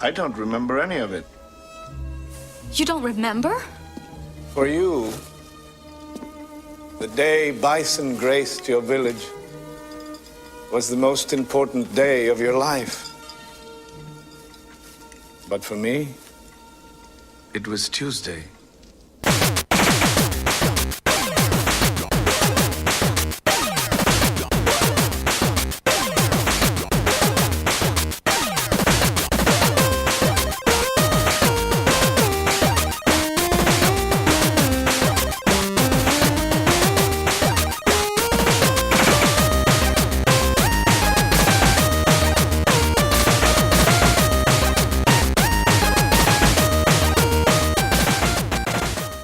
I don't remember any of it. You don't remember? For you, the day Bison graced your village was the most important day of your life. But for me, it was Tuesday.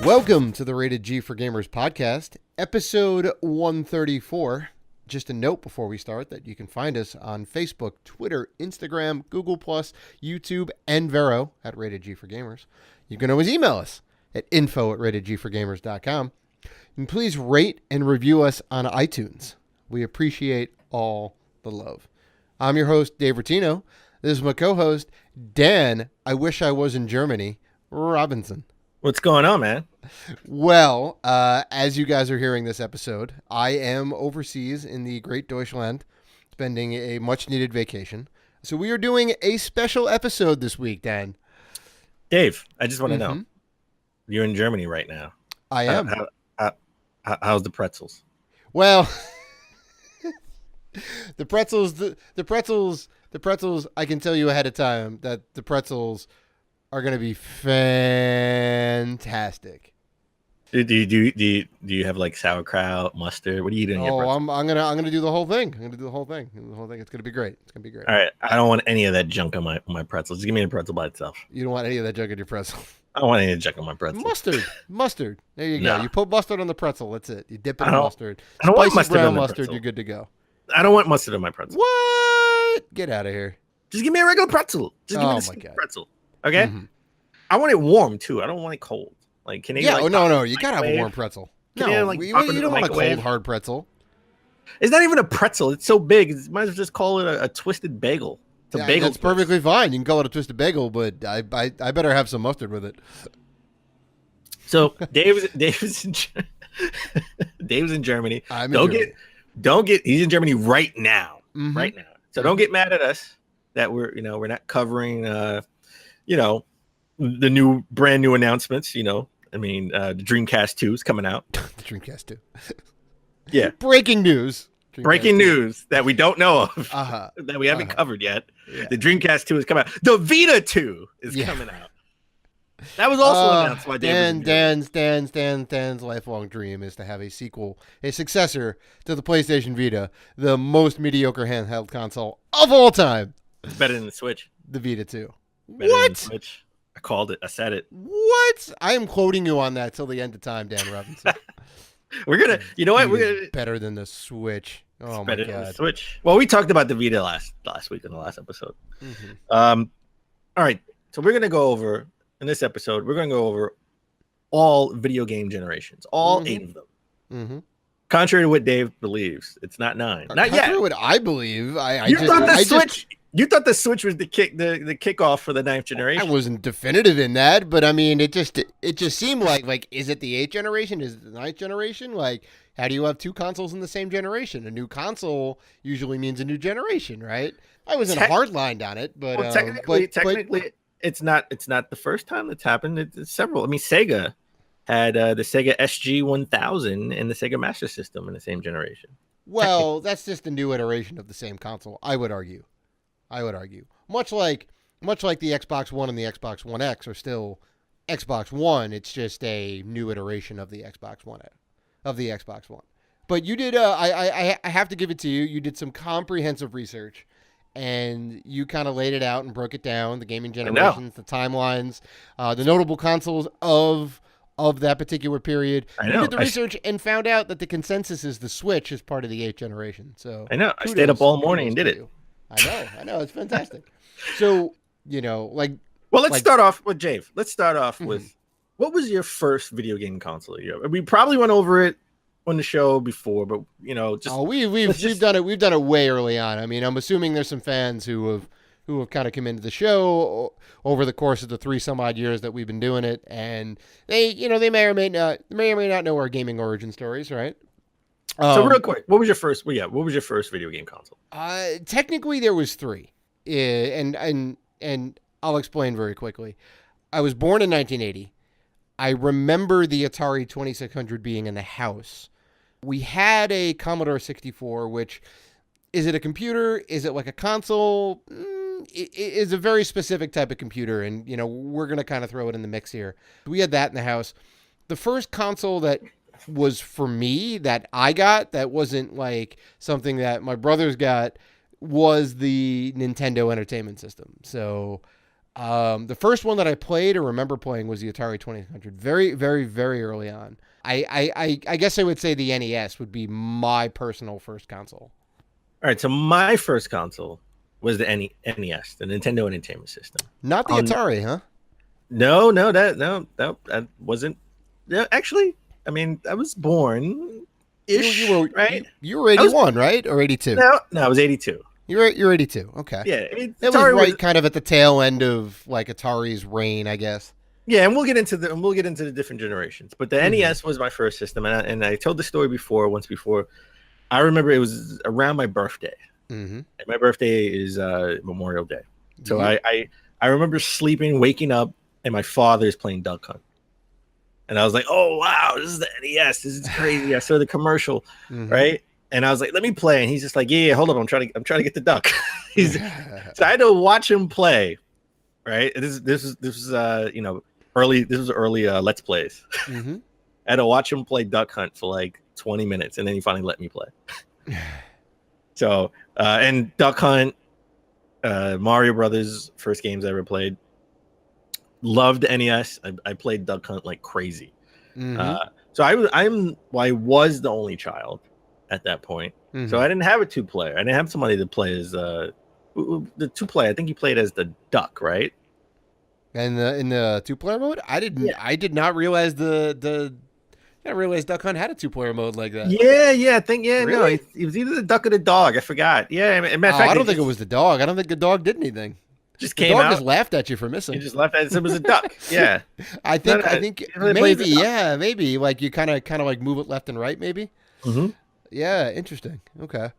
Welcome to the Rated G for Gamers podcast, episode 134. Just a note before we start that you can find us on Facebook, Twitter, Instagram, Google+, YouTube, and Vero at Rated G for Gamers. You can always email us at info@ratedgforgamers.com. And please rate and review us on iTunes. We appreciate all the love. I'm your host, Dave Rotino. This is my co-host, Dan, I wish I was in Germany, Robinson. What's going on, man? Well, as you guys are hearing this episode, I am overseas in the Great Deutschland, spending a much-needed vacation. So we are doing a special episode this week, Dan. Dave, I just want to know, you're in Germany right now. I am. How's the pretzels? Well, the pretzels, I can tell you ahead of time that the pretzels are going to be fantastic. Do you have like sauerkraut, mustard? What are you doing? Oh, I'm gonna do the whole thing. It's gonna be great. All right, I don't want any of that junk on my pretzels. Just give me a pretzel by itself. You don't want any of that junk in your pretzel. I don't want any of the junk on my pretzel. Mustard. There you go. No. You put mustard on the pretzel. That's it. You dip it in mustard. I don't want Spicy mustard brown on the mustard. pretzel. You're good to go. I don't want mustard on my pretzel. What? Get out of here. Just give me a regular pretzel. Just give me the pretzel. Okay. Mm-hmm. I want it warm too. I don't want it cold. Like, can you? Yeah. Like, no. You gotta have a warm pretzel. You don't want a cold hard pretzel. It's not even a pretzel. It's so big. You might as well just call it a twisted bagel. It's a bagel. It's perfectly fine. You can call it a twisted bagel, but I better have some mustard with it. So Dave's in Germany. He's in Germany right now. Mm-hmm. Right now. So don't get mad at us that we're not covering the brand new announcements. The Dreamcast 2 is coming out. The Dreamcast 2. Yeah. Breaking news. Breaking news that we don't know of, that we haven't covered yet. Yeah. The Dreamcast 2 is coming out. The Vita 2 is coming out. That was also announced by Dan's lifelong dream is to have a sequel, a successor to the PlayStation Vita, the most mediocre handheld console of all time. It's better than the Switch. The Vita 2. Better than the Switch. I called it. I said it. What? I am quoting you on that till the end of time, Dan Robinson. We're gonna. You know what? We're gonna better than the Switch. Oh my better god. Than the Switch. Well, we talked about the Vita last week in the last episode. Mm-hmm. All right. So we're gonna go over in this episode. We're gonna go over all video game generations, all 8 of them. Mm-hmm. Contrary to what Dave believes, it's not 9. Not yet. Contrary to what I believe. You thought the Switch was the kickoff for the 9th generation. I wasn't definitive in that, but I mean, it just seemed like is it the 8th generation? Is it the 9th generation? Like, how do you have 2 consoles in the same generation? A new console usually means a new generation, right? I wasn't hard-lined on it, but technically, it's not the first time that's happened. It's several. I mean, Sega had the Sega SG-1000 and the Sega Master System in the same generation. Well, that's just a new iteration of the same console, I would argue. Much like the Xbox One and the Xbox One X are still Xbox One, it's just a new iteration of the Xbox One. But you did I have to give it to you. You did some comprehensive research and you kind of laid it out and broke it down, the gaming generations, the timelines, the notable consoles of that particular period. I know. You did the research and found out that the consensus is the Switch is part of the 8th generation. So I know. I stayed up all morning and did it. I know. It's fantastic. So, well, let's start off with Jave. Let's start off with, what was your first video game console? We probably went over it on the show before, but we've done it. We've done it way early on. I mean, I'm assuming there's some fans who have who have kind of come into the show over the course of the 3 some odd years that we've been doing it, and they may or may not know our gaming origin stories, right? So real quick, what was your first? Well, yeah, what was your first video game console? Technically, there was 3, and I'll explain very quickly. I was born in 1980. I remember the Atari 2600 being in the house. We had a Commodore 64, which, is it a computer? Is it like a console? It is a very specific type of computer, and we're going to kind of throw it in the mix here. We had that in the house. The first console that was for me that I got, that wasn't like something that my brothers got, was the Nintendo Entertainment System. So the first one that I played or remember playing was the Atari 2600, very, very, very early on. I guess I would say the NES would be my personal first console. All right, so my first console was the NES, the Nintendo Entertainment System. Not the Atari, huh? No, that wasn't. Yeah, actually, I mean, I was born. Right? You were 81, right, or 82? No, I was 82. You're 82. Okay. Yeah, I mean, it was right kind of at the tail end of like Atari's reign, I guess. Yeah, and we'll get into the different generations. But the NES was my first system, and I told the story once before. I remember it was around my birthday. Mm-hmm. And my birthday is Memorial Day, so I remember waking up, and my father's playing Duck Hunt, and I was like, "Oh wow, this is the NES! This is crazy!" I saw the commercial, right? And I was like, "Let me play." And he's just like, "Yeah, hold up, I'm trying to get the duck." So I had to watch him play, right? This was early Let's Plays. Mm-hmm. I had to watch him play Duck Hunt for like 20 minutes, and then he finally let me play. So and Duck Hunt, Mario Brothers, first games I ever played. Loved NES. I played Duck Hunt like crazy. Mm-hmm. So I was the only child at that point. Mm-hmm. So I didn't have a 2-player. I didn't have somebody to play as the 2-player. I think you played as the duck, right? And in the 2-player mode, I didn't. Yeah. I did not realize I realized Duck Hunt had a 2-player mode like that. Yeah, I think really? No, it was either the duck or the dog. I forgot. Yeah, I don't think it was the dog. I don't think the dog did anything. Just came out. The dog just laughed at you for missing. He just laughed at it. It was a duck. Yeah, I think maybe. Yeah, maybe like you kind of like move it left and right, maybe. Mm-hmm. Yeah, interesting. Okay.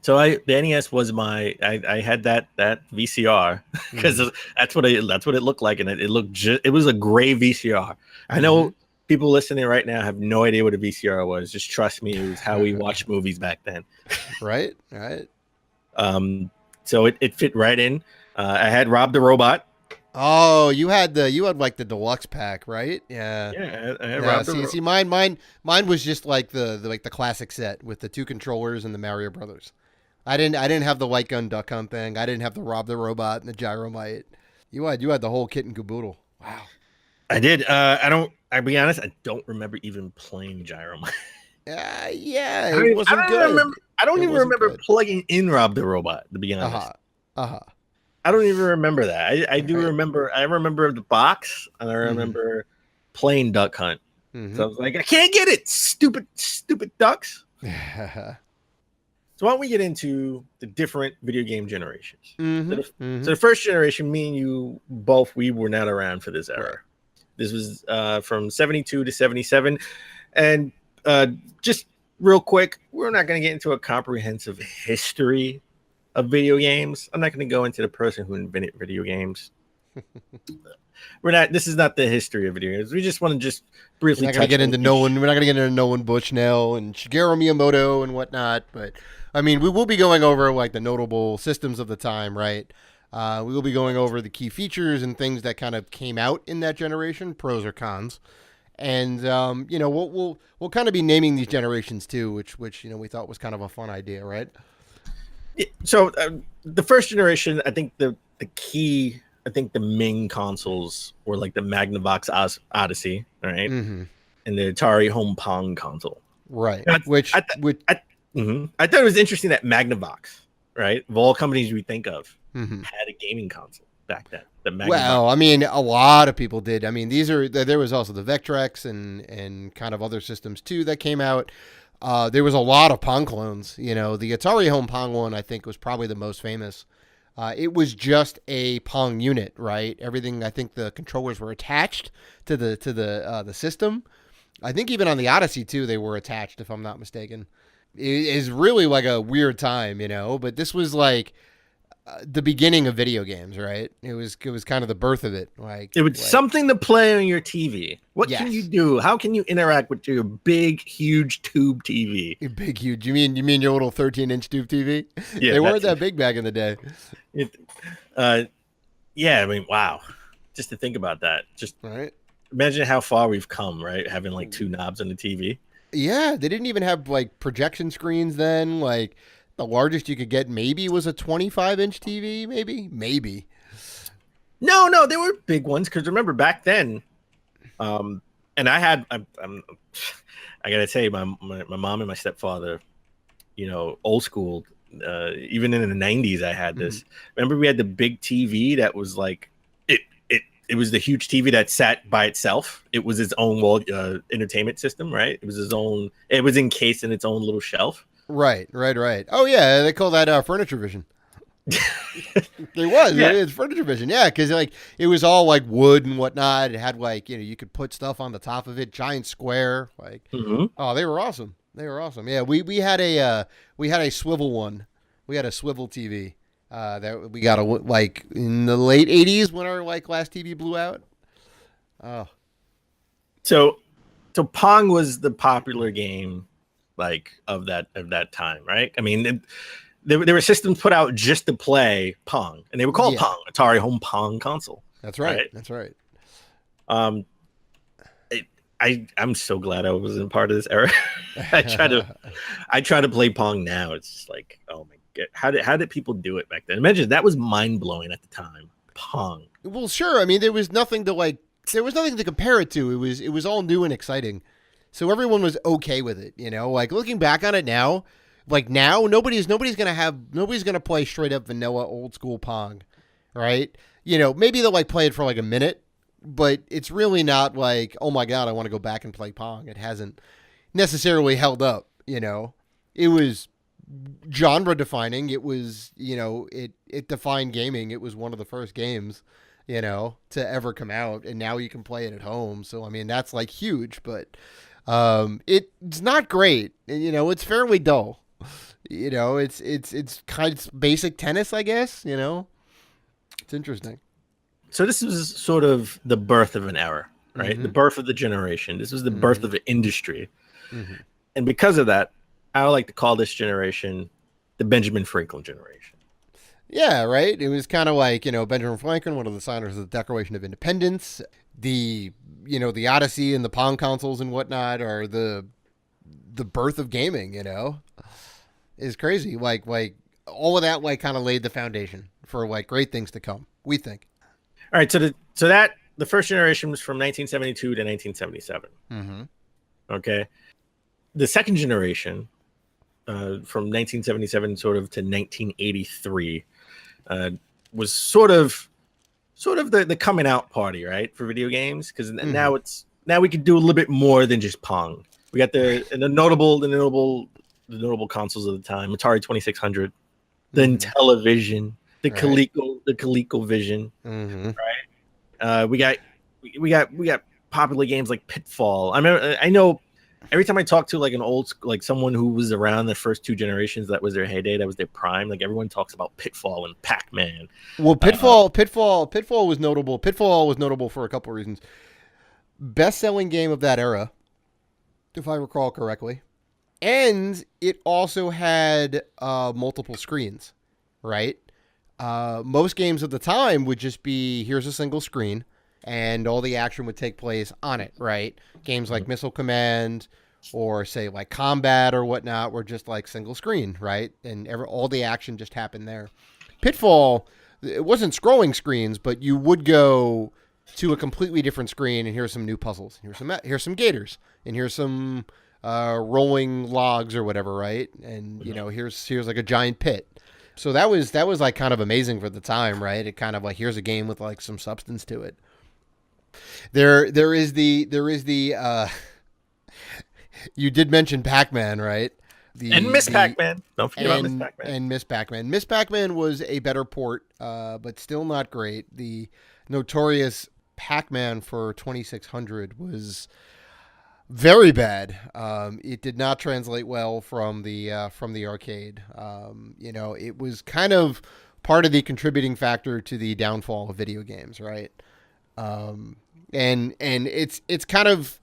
So the NES was I had that VCR because that's what it looked like, and it was a gray VCR. I know people listening right now have no idea what a VCR was. Just trust me, it was how we watched movies back then. Right. So it fit right in. I had Rob the Robot. Oh, you had like the deluxe pack, right? Yeah. Yeah, I had Rob the Robot. See, mine was just like the classic set with the 2 controllers and the Mario Brothers. I didn't have the light gun Duck Hunt thing. I didn't have the Rob the Robot and the Gyromite. You had the whole kit and caboodle. Wow. I did. I'll be honest, I don't remember even playing Gyromite. Yeah, it wasn't good. I don't even remember plugging in Rob the Robot, to be honest. I don't even remember that. I do remember. I remember the box, and I remember playing Duck Hunt. Mm-hmm. So I was like, I can't get it, stupid ducks. So why don't we get into the different video game generations? Mm-hmm. So the first generation, me and you both, we were not around for this era. Right. This was from 72 to 77. And just real quick, we're not going to get into a comprehensive history of video games. I'm not going to go into the person who invented video games. This is not the history of video games. We just want to just briefly We're not going to get into Nolan Bushnell and Shigeru Miyamoto and whatnot, but I mean, we will be going over like the notable systems of the time, right? We will be going over the key features and things that kind of came out in that generation, pros or cons. And we'll kind of be naming these generations too, which we thought was kind of a fun idea, right? So the first generation, I think the main consoles were like the Magnavox Odyssey, right? Mm-hmm. And the Atari Home Pong console, right? I thought it was interesting that Magnavox, right, of all companies we think of, had a gaming console back then. Well, I mean, a lot of people did. I mean, there was also the Vectrex and kind of other systems too that came out. There was a lot of Pong clones. The Atari Home Pong one, I think, was probably the most famous. It was just a Pong unit, right? Everything. I think the controllers were attached to the system. I think even on the Odyssey too, they were attached, if I'm not mistaken. It is really like a weird time, but this was like the beginning of video games, right? It was kind of the birth of it. It was something to play on your TV. What Yes. can you do? How can you interact with your big, huge tube TV? Big, huge. You mean your little 13-inch tube TV? Yeah, They weren't that big back in the day. Yeah, I mean, wow. Just to think about that. Just Right. imagine how far we've come, right? Having like two knobs on the TV. Yeah, they didn't even have like projection screens then. Like the largest you could get maybe was a 25-inch TV, maybe. No, they were big ones because remember back then, and I gotta say, my mom and my stepfather, old school. Even in the 90s, I had this. Remember, we had the big TV that was like it was the huge TV that sat by itself. It was its own entertainment system, right? It was its own. It was encased in its own little shelf. Right. Oh yeah, they call that Furniture Vision. There was. Yeah. It's Furniture Vision. Yeah, because like it was all like wood and whatnot. It had like you could put stuff on the top of it, giant square. Like oh, they were awesome. Yeah, we had a swivel one. We had a swivel TV that we got like in the late 80s when our like last TV blew out. Oh, So Pong was the popular game like of that time, right? I mean, there were systems put out just to play Pong, and they were called Pong, Atari Home Pong Console. that's right. That's right. I'm so glad I wasn't part of this era. I try to play Pong now. It's just like, oh my god, how did people do it back then? Imagine that was mind blowing at the time. Pong. Well, sure. I mean, there was nothing to compare it to. It was all new and exciting, so everyone was okay with it. Like looking back on it now, like now nobody's gonna play straight up vanilla old school Pong, right? Maybe they'll like play it for like a minute, but it's really not like, oh my god, I want to go back and play Pong. It hasn't necessarily held up. It was genre defining. It was it defined gaming. It was one of the first games to ever come out, and now you can play it at home. So I mean that's like huge, but it's not great. It's fairly dull. It's kind of basic tennis, I guess. It's interesting. So this was sort of the birth of an era, right? The birth of the generation. This was the birth of an industry. And because of that, I would like to call this generation the Benjamin Franklin generation. Yeah, right. It was kind of like, Benjamin Franklin, one of the signers of the Declaration of Independence. The Odyssey and the Pong consoles and whatnot are the birth of gaming, is crazy. Like all of that, like kind of laid the foundation for like great things to come, we think. All right. So that the first generation was from 1972 to 1977. Okay. The second generation, from 1977 sort of to 1983, was sort of the coming out party, right, for video games, because now we can do a little bit more than just Pong. We got the notable consoles of the time: Atari 2600, the Intellivision, the ColecoVision, right? We got popular games like Pitfall. I know. Every time I talk to like someone who was around the first two generations, that was their heyday, that was their prime. Like everyone talks about Pitfall and Pac-Man. Well, Pitfall was notable. Pitfall was notable for a couple of reasons. Best-selling game of that era, if I recall correctly, and it also had multiple screens, right? Most games of the time would just be here's a single screen, and all the action would take place on it, right? Games like Missile Command or say like Combat or whatnot were just like single screen, right? And all the action just happened there. Pitfall, it wasn't scrolling screens, but you would go to a completely different screen and here's some new puzzles. Here's some gators, and here's some rolling logs or whatever, right? And here's like a giant pit. So that was like kind of amazing for the time, right? It kind of like here's a game with like some substance to it. There is the you did mention Pac-Man, right? And Miss Pac-Man. Don't forget about Miss and, Pac-Man. and Miss Pac-Man. Miss Pac-Man was a better port, but still not great. The notorious Pac-Man for 2600 was very bad. It did not translate well from the arcade. It was kind of part of the contributing factor to the downfall of video games, right? And it's kind of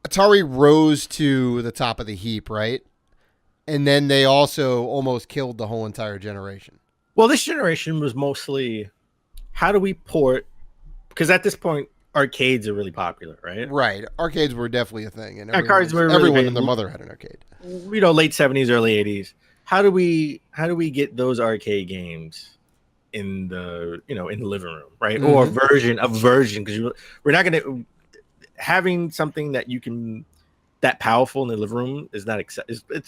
Atari rose to the top of the heap, right? And then they also almost killed the whole entire generation. Well, this generation was mostly how do we port? Because at this point, arcades are really popular, right? Right. Arcades were definitely a thing, and everyone and their mother had an arcade. Late 70s, early 80s. How do we get those arcade games in the living room, right? Mm-hmm. Or a version, because we're not going to having something that powerful in the living room is not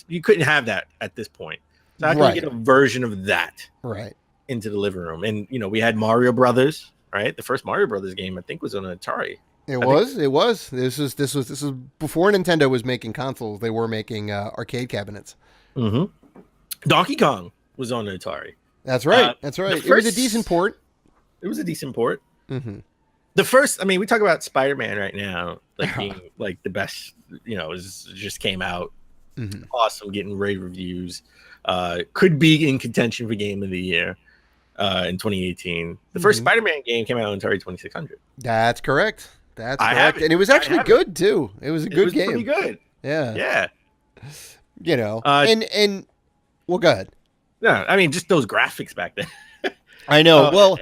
you couldn't have that at this point. So how can we get a version of that into the living room? And we had Mario Brothers, right? The first Mario Brothers game I think was on an Atari. It was. This was before Nintendo was making consoles. They were making arcade cabinets. Mm-hmm. Donkey Kong was on an Atari. That's right. It was a decent port. It was a decent port. Mm-hmm. The first, we talk about Spider-Man right now, like being like the best. Just came out, awesome, getting rave reviews. Could be in contention for Game of the Year in 2018. The first Spider-Man game came out on Atari 2600. That's correct. That's correct, and it was actually good too. It was a good game. Pretty good. Yeah. And well, go ahead. No, just those graphics back then. I know. Well,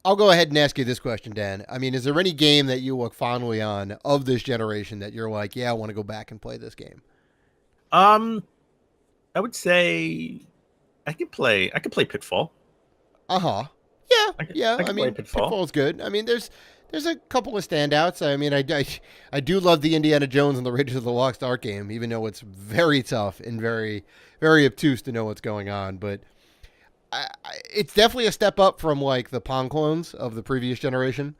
I'll go ahead and ask you this question, Dan. Is there any game that you look fondly on of this generation that you're like, yeah, I want to go back and play this game? I would say I could play Pitfall. Yeah. I can play Pitfall. Pitfall's good. There's a couple of standouts. I do love the Indiana Jones and the Raiders of the Lost Ark game, even though it's very tough and very, very obtuse to know what's going on. But it's definitely a step up from like the Pong clones of the previous generation.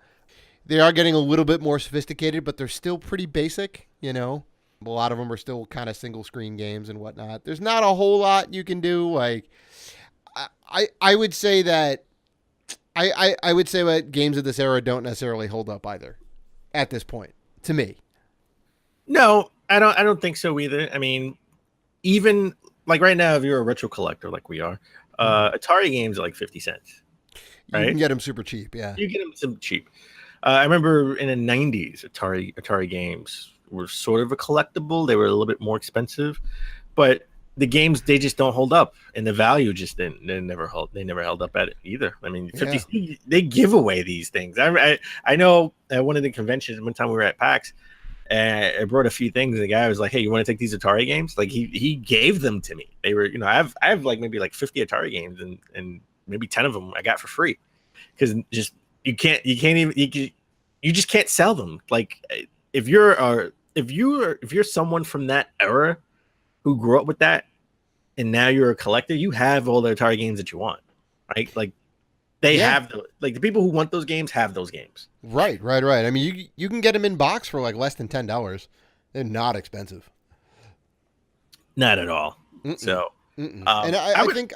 They are getting a little bit more sophisticated, but they're still pretty basic. A lot of them are still kind of single screen games and whatnot. There's not a whole lot you can do. Like, I would say that. I would say that games of this era don't necessarily hold up either at this point, to me. No, I don't think so either. Even like right now, if you're a retro collector like we are, Atari games are like 50 cents. Right? You can get them super cheap, yeah. You get them some cheap. I remember in the 90s, Atari games were sort of a collectible. They were a little bit more expensive, but the games, they just don't hold up, and the value just they never held up at it either. 50, they give away these things. I know at one of the conventions one time we were at PAX, and I brought a few things, and the guy was like, "Hey, you want to take these Atari games?" Like he gave them to me. They were, I have like maybe like 50 Atari games, and maybe 10 of them I got for free, because just you just can't sell them. Like if you're someone from that era who grew up with that, and now you're a collector, you have all the Atari games that you want, right? Like they have the people who want those games have those games. Right. You can get them in box for like less than $10. They're not expensive. Not at all. Mm-mm. So, and I think,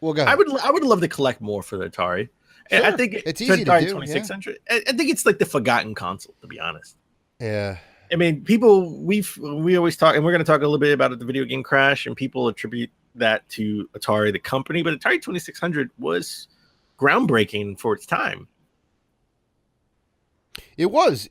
well, go ahead. I would love to collect more for the Atari. Sure. I think it's easy to do. 2600. Yeah. I think it's like the forgotten console, to be honest. Yeah. People, we always talk, and we're going to talk a little bit about the video game crash, and people attribute that to Atari, the company, but Atari 2600 was groundbreaking for its time. It was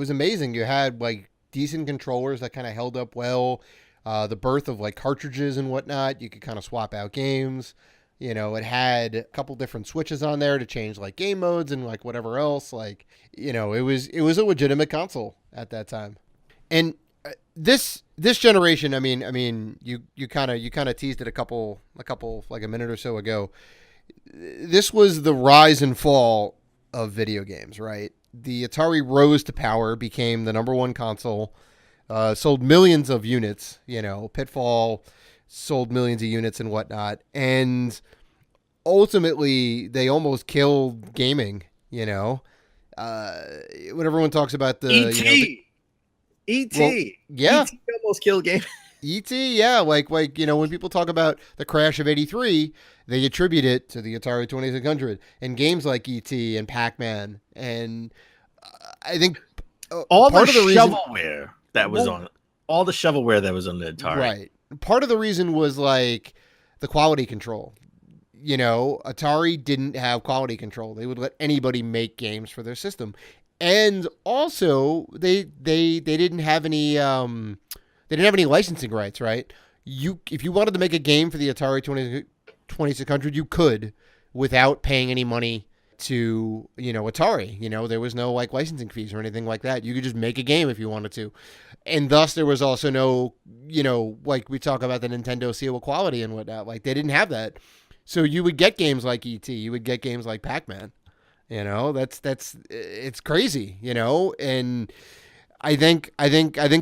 amazing. You had like decent controllers that kind of held up well. The birth of like cartridges and whatnot. You could kind of swap out games. It had a couple different switches on there to change like game modes and like whatever else. Like, it was a legitimate console at that time. And this generation, you kind of teased it a couple like a minute or so ago. This was the rise and fall of video games, right? The Atari rose to power, became the number one console, sold millions of units. Pitfall sold millions of units and whatnot, and ultimately they almost killed gaming. when everyone talks about the E.T. E.T. Well, yeah. E.T. almost killed game. E.T., yeah, like when people talk about the crash of '83, they attribute it to the Atari 2600 and games like E.T. and Pac-Man, and I think All part the of the reason, shovelware that was on all the shovelware that was on the Atari. right? Part of the reason was like the quality control. Atari didn't have quality control. They would let anybody make games for their system, and also they didn't have any they didn't have any licensing rights, right? If you wanted to make a game for the Atari 2600, you could without paying any money to, Atari. There was no like licensing fees or anything like that. You could just make a game if you wanted to. And thus there was also no, like we talk about the Nintendo seal of quality and whatnot. Like they didn't have that. So you would get games like E.T., you would get games like Pac-Man. It's crazy, and I think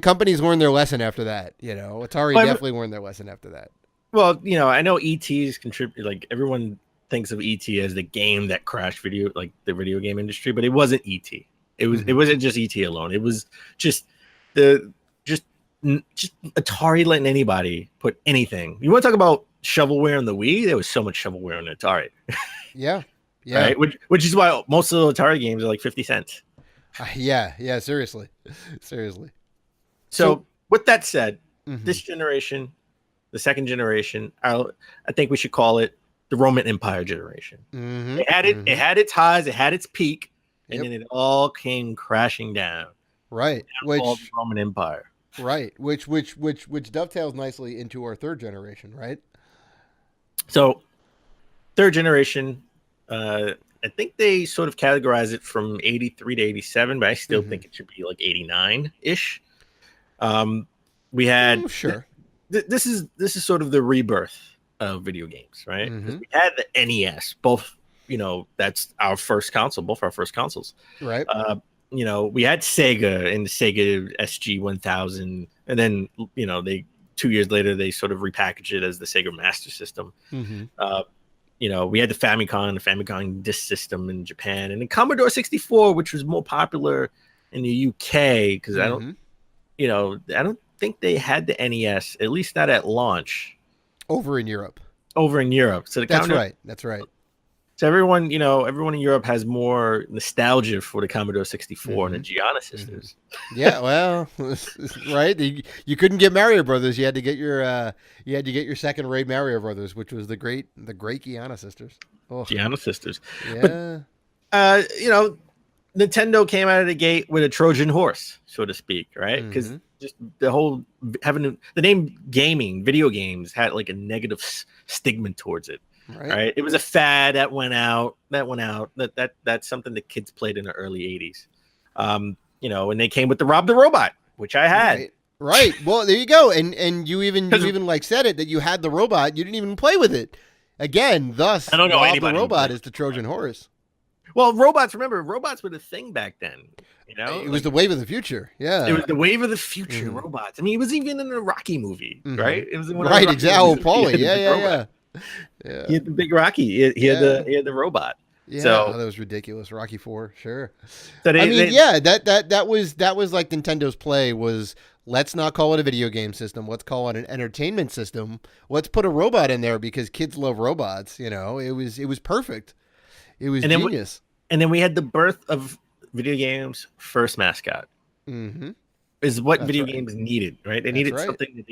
companies learned their lesson after that. Atari definitely learned their lesson after that. Well, I know E.T.'s contribute. Like everyone thinks of E.T. as the game that crashed the video game industry, but it wasn't E.T. It wasn't just E.T. alone. It was just Atari letting anybody put anything. You want to talk about shovelware on the Wii? There was so much shovelware on Atari. Yeah. Right? Which is why most of the Atari games are like 50 cents. Yeah, seriously. So with that said, mm-hmm. This generation, the second generation, I think we should call it the Roman Empire generation. Mm-hmm. It had its highs, it had its peak, and then it all came crashing down. Right. Which the Roman Empire. Right. Which dovetails nicely into our third generation, right? So third generation, I think they sort of categorize it from 83 to 87, but I still think it should be like 89-ish. We had sure. This is sort of the rebirth of video games, right? Mm-hmm. We had the NES, both, that's our first console, both our first consoles. Right. We had Sega and the Sega SG-1000, and then, 2 years later, they sort of repackaged it as the Sega Master System. Mm-hmm. We had the Famicom Disk System in Japan, and the Commodore 64, which was more popular in the UK, because I don't think they had the NES, at least not at launch. Over in Europe. So That's right. So everyone in Europe has more nostalgia for the Commodore 64 and the Gianna sisters. Yeah, well, right. You couldn't get Mario Brothers. You had to get your second rate Mario Brothers, which was the great Gianna sisters. Oh. Gianna sisters. Yeah. But, Nintendo came out of the gate with a Trojan horse, so to speak, right? Because just the whole the name gaming, video games, had like a negative stigma towards it. Right. It was a fad that went out. That's something that kids played in the early 80s. And they came with the Rob the Robot, which I had. Right. Well, there you go. And you even like said it that you had the robot. You didn't even play with it. Again, thus, I don't know Rob the Robot is the Trojan horse. Well, robots were the thing back then. It was the wave of the future. Yeah. It was the wave of the future, robots. I mean, it was even in a Rocky movie, right? It was in one right, exactly. Paulie. Yeah. He had the big Rocky. He had the robot. Yeah, so that was ridiculous. Rocky IV, sure. So that was like Nintendo's play was, let's not call it a video game system. Let's call it an entertainment system. Let's put a robot in there because kids love robots. It was perfect. It was genius. And then we had the birth of video games' first mascot. Mm-hmm. Is what video games needed, right? They needed something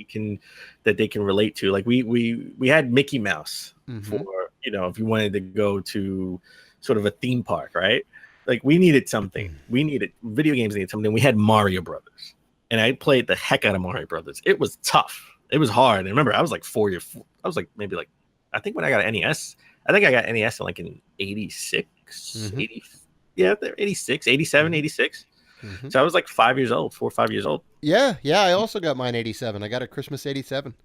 that they can relate to. Like we had Mickey Mouse for if you wanted to go to sort of a theme park, right? Like we needed something. Video games needed something. We had Mario Brothers, and I played the heck out of Mario Brothers. It was tough. It was hard. And remember, I was like 4 years. I was like maybe like I think when I got an NES, I think I got NES in like in 86, 80, 86, 87, 86. So I was like 4 or 5 years old. Yeah. I also got mine 87. I got a Christmas 87.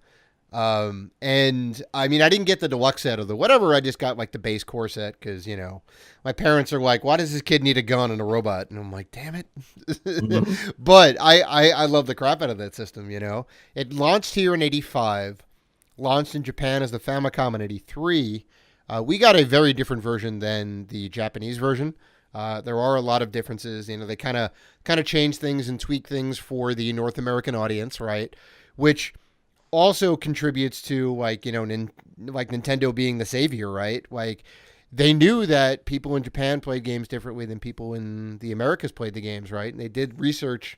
And I mean, I didn't get the deluxe set or the whatever. I just got like the base core set because, my parents are like, why does this kid need a gun and a robot? And I'm like, damn it. But I love the crap out of that system, It launched here in 85, launched in Japan as the Famicom in 83. We got a very different version than the Japanese version. There are a lot of differences. They kind of change things and tweak things for the North American audience, right? Which also contributes to like Nintendo being the savior, right? Like they knew that people in Japan played games differently than people in the Americas played the games, right? And they did research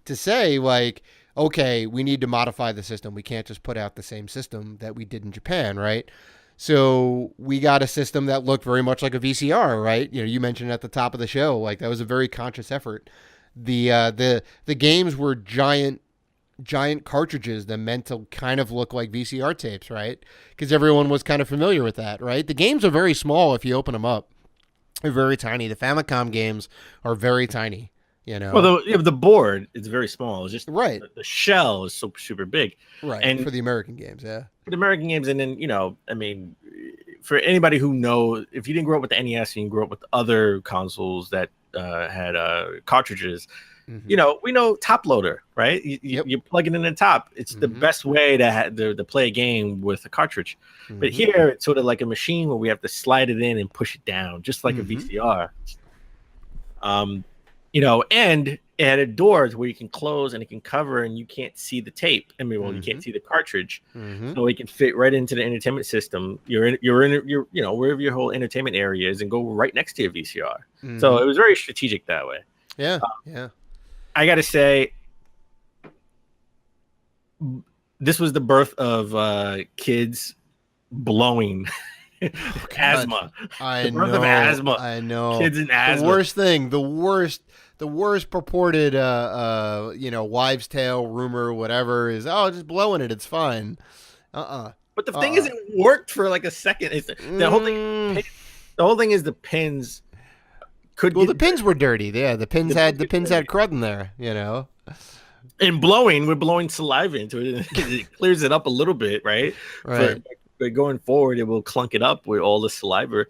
to say like, okay, we need to modify the system. We can't just put out the same system that we did in Japan, right? So we got a system that looked very much like a VCR, right? You mentioned at the top of the show, like that was a very conscious effort. The games were giant cartridges that meant to kind of look like VCR tapes, right? Because everyone was kind of familiar with that, right? The games are very small if you open them up. They're very tiny. The Famicom games are very tiny. Well, the board is very small. It's just right. The shell is so super big, right? And for the American games, yeah. For the American games, and then I mean, for anybody who knows, if you didn't grow up with the NES and you grew up with other consoles that had cartridges, mm-hmm. We know top loader, right? You plug it in the top. It's the best way to play a game with a cartridge. Mm-hmm. But here it's sort of like a machine where we have to slide it in and push it down, just like a VCR. And it had doors where you can close and it can cover, and you can't see the tape. I mean, you can't see the cartridge, so it can fit right into the entertainment system. You're in wherever your whole entertainment area is, and go right next to your VCR. So it was very strategic that way. Yeah, yeah. I got to say, this was the birth of kids blowing. Asthma. I know. Asthma. I know. Kids in asthma. The worst thing. The worst purported, wives' tale rumor, whatever, is just blowing it. It's fine. But the thing is, it worked for like a second. The whole thing is the pins. The pins were dirty. Yeah, the pins had crud in there. And we're blowing saliva into it. It clears it up a little bit, right? Right. But going forward, it will clunk it up with all the saliva.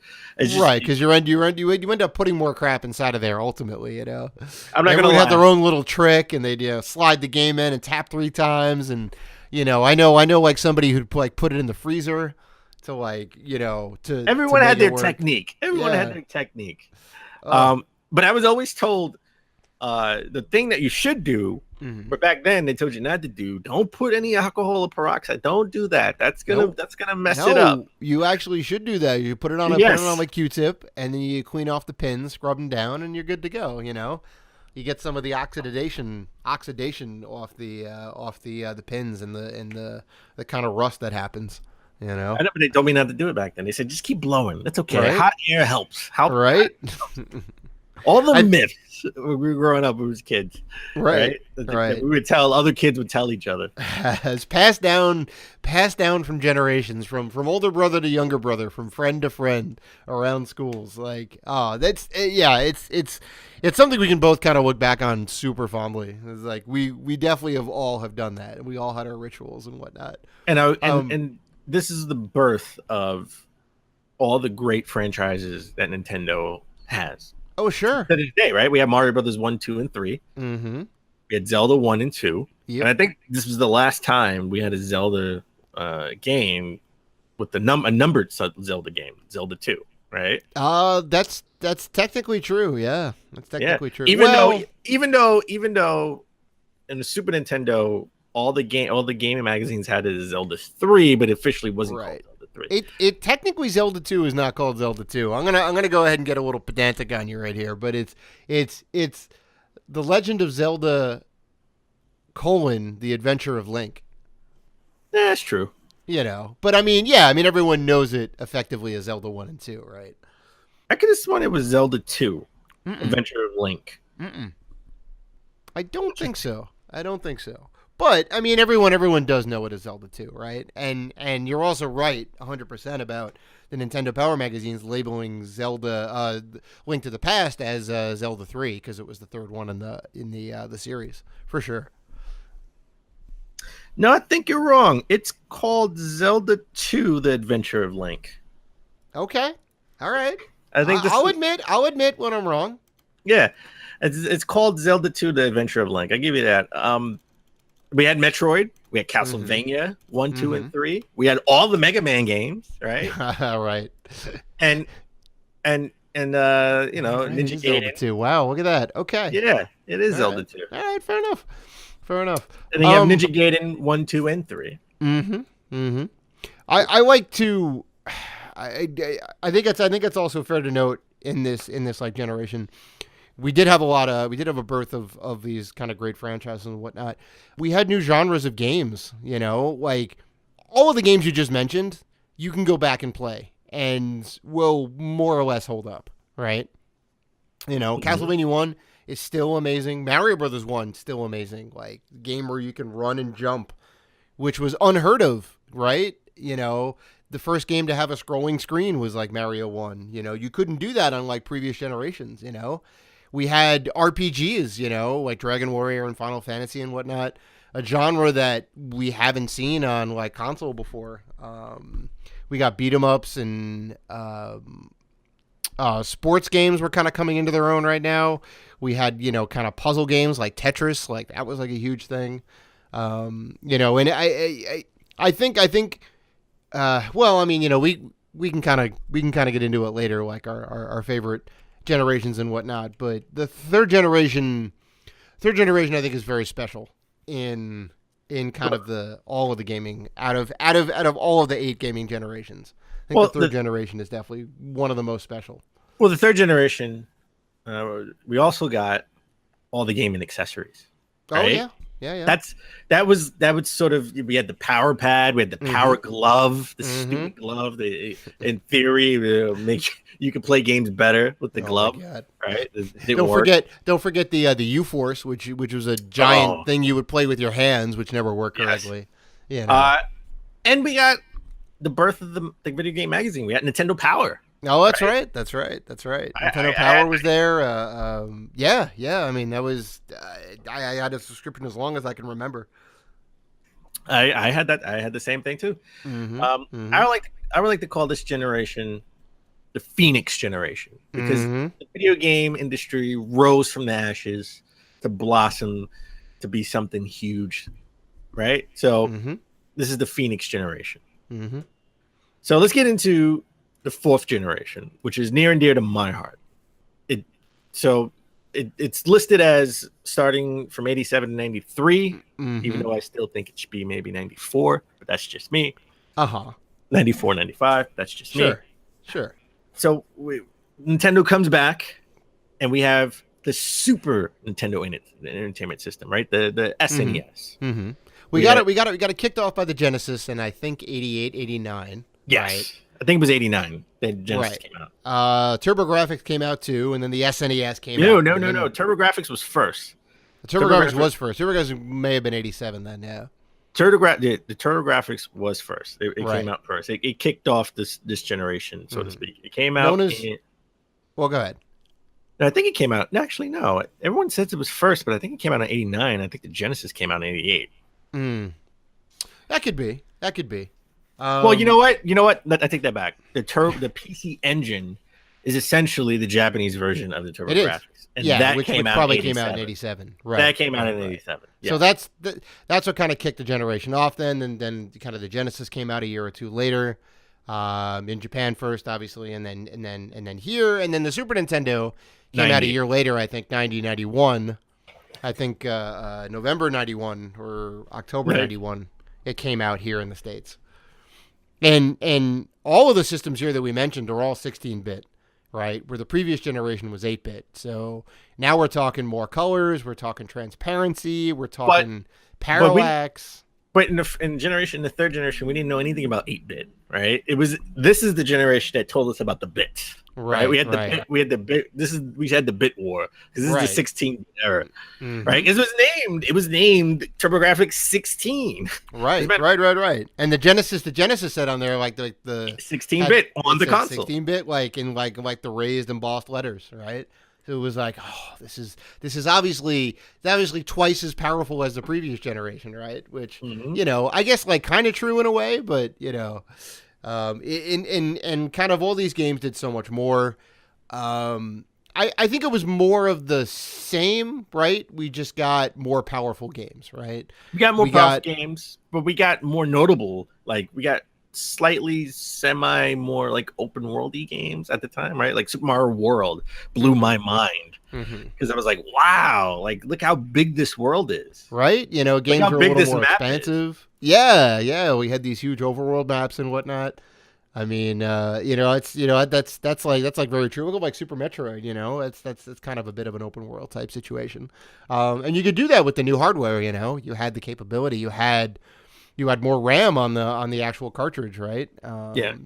Right, because you end up putting more crap inside of there ultimately. I'm not Everyone gonna had their own little trick, and they'd slide the game in and tap 3 times, and I know like somebody who'd like put it in the freezer to to. Everyone to had make their it technique. Everyone had their technique. Oh. But I was always told the thing that you should do. But back then they told you not to do. Don't put any alcohol or peroxide. Don't do that. That's gonna mess it up. You actually should do that. You put it on a Q-tip, and then you clean off the pins, scrub them down, and you're good to go. You get some of the oxidation off the pins and the kind of rust that happens. I know, but they told me not to do it back then. They said just keep blowing. That's okay. Right? Hot air helps. Right? All the myths when we were growing up, we was kids, right? Right. We would tell other kids would tell each other. It's passed down from generations, from older brother to younger brother, from friend to friend around schools. Like, it's something we can both kind of look back on super fondly. It's like we definitely have done that, and we all had our rituals and whatnot. And this is the birth of all the great franchises that Nintendo has. Oh, sure. To this day, right? We have Mario Brothers 1, 2, and 3. Mm-hmm. We had Zelda 1 and 2. Yep. And I think this was the last time we had a Zelda game with a numbered Zelda game, Zelda 2, right? That's technically true. Yeah, that's technically true. Even though in the Super Nintendo, all the gaming magazines had it as Zelda 3, but it officially wasn't called Zelda 3. It technically Zelda 2 is not called Zelda 2. I'm gonna go ahead and get a little pedantic on you right here, but it's The Legend of Zelda: The Adventure of Link. That's true. But I mean, everyone knows it effectively as Zelda 1 and 2, right? I could have sworn it was Zelda 2, Adventure of Link. I don't think so. But I mean, everyone does know it as Zelda 2, right? And you're also right 100% about the Nintendo Power magazines labeling Zelda Link to the Past as Zelda 3 because it was the third one in the series, for sure. No, I think you're wrong. It's called Zelda 2: The Adventure of Link. Okay. All right. I think I'll admit when I'm wrong. Yeah. It's called Zelda 2: The Adventure of Link. I give you that. We had Metroid, we had Castlevania 1, 2, and 3. We had all the Mega Man games, right? Right. And and All right, it Ninja is Zelda Gaiden. 2. Wow, look at that. Okay. Yeah, it is All Zelda right. 2. All right, fair enough. Fair enough. And then you have Ninja Gaiden 1, 2, and 3. Mm-hmm. Mm-hmm. I like to. I think it's also fair to note in this like generation, we did have a birth of these kind of great franchises and whatnot. We had new genres of games, like all of the games you just mentioned, you can go back and play and will more or less hold up, right? Castlevania 1 is still amazing. Mario Brothers 1 still amazing. Like a game where you can run and jump, which was unheard of, right? The first game to have a scrolling screen was like Mario 1. You couldn't do that on like previous generations, We had RPGs, like Dragon Warrior and Final Fantasy and whatnot, a genre that we haven't seen on like console before. We got beat 'em ups and sports games were kind of coming into their own right now. We had, kind of puzzle games like Tetris, like that was like a huge thing. And I think, well, I mean, we can kind of get into it later, like our favorite generations and whatnot. But the third generation, I think is very special in kind of all of the gaming out of all of the 8 gaming generations. I think the third generation is definitely one of the most special. Well, the third generation, we also got all the gaming accessories. Right? Oh yeah. That was sort of, we had the power pad, we had the power glove, the stupid glove. In theory, you could play games better with the glove, right? Don't forget the U-Force, which was a giant thing you would play with your hands, which never worked correctly. And we got the birth of the video game magazine. We got Nintendo Power. Oh, that's right. Nintendo Power was there. Yeah. I mean, that was. I had a subscription as long as I can remember. I had that. I had the same thing too. I would like to call this generation the Phoenix generation, because the video game industry rose from the ashes to blossom to be something huge, right? So this is the Phoenix generation. So let's get into the fourth generation, which is near and dear to my heart. It's listed as starting from 87 to 93, even though I still think it should be maybe 94, but that's just me. 94, 95, that's just me. Sure. So Nintendo comes back, and we have the Super Nintendo Entertainment System, right? The SNES. We got it kicked off by the Genesis in I think 88, 89. Yes. Right? I think it was 89 that Genesis came out. TurboGrafx came out too, and then the SNES came out. No. TurboGrafx was first. The TurboGrafx was first. TurboGrafx may have been 87 then, yeah. The TurboGrafx was first. It came out first. It kicked off this generation, so to speak. It came out. Well, go ahead. I think it came out. Actually, no. Everyone says it was first, but I think it came out in 89. I think the Genesis came out in 88. That could be. Well, you know what? I take that back. The PC Engine is essentially the Japanese version of the TurboGrafx. And which probably came out in 87. Right. That came out in 87. Yeah. So that's what kind of kicked the generation off then, and then kind of the Genesis came out a year or two later. In Japan first, obviously, and then here, and then the Super Nintendo came out a year later, I think 91. I think November 91 or October 91 it came out here in the States. And all of the systems here that we mentioned are all 16-bit, right? Where the previous generation was 8-bit. So now we're talking more colors, we're talking transparency, we're talking parallax. But in the third generation, we didn't know anything about 8-bit, right? This is the generation that told us about the bits. Right. We had the bit. We had the bit war, because this is the 16 era, right? Because it was named TurboGrafx 16. Right. And the Genesis said on there like the 16-bit on the console. 16-bit, like in like the raised embossed letters, right? So it was like, this is obviously twice as powerful as the previous generation, right? Which I guess like kind of true in a way, but in kind of all these games did so much more. I think it was more of the same, right? We just got more powerful games, right? We got more powerful games, but we got more notable. Like we got slightly semi more like open worldy games at the time, right? Like Super Mario World blew my mind because I was like, wow, like look how big this world is. Right? You know, games how were a big little this more map expansive. Yeah. We had these huge overworld maps and whatnot. I mean, you know, it's that's like very true. Look at like Super Metroid. You know, it's kind of a bit of an open world type situation, and you could do that with the new hardware. You know, you had the capability. You had more RAM on the actual cartridge, right?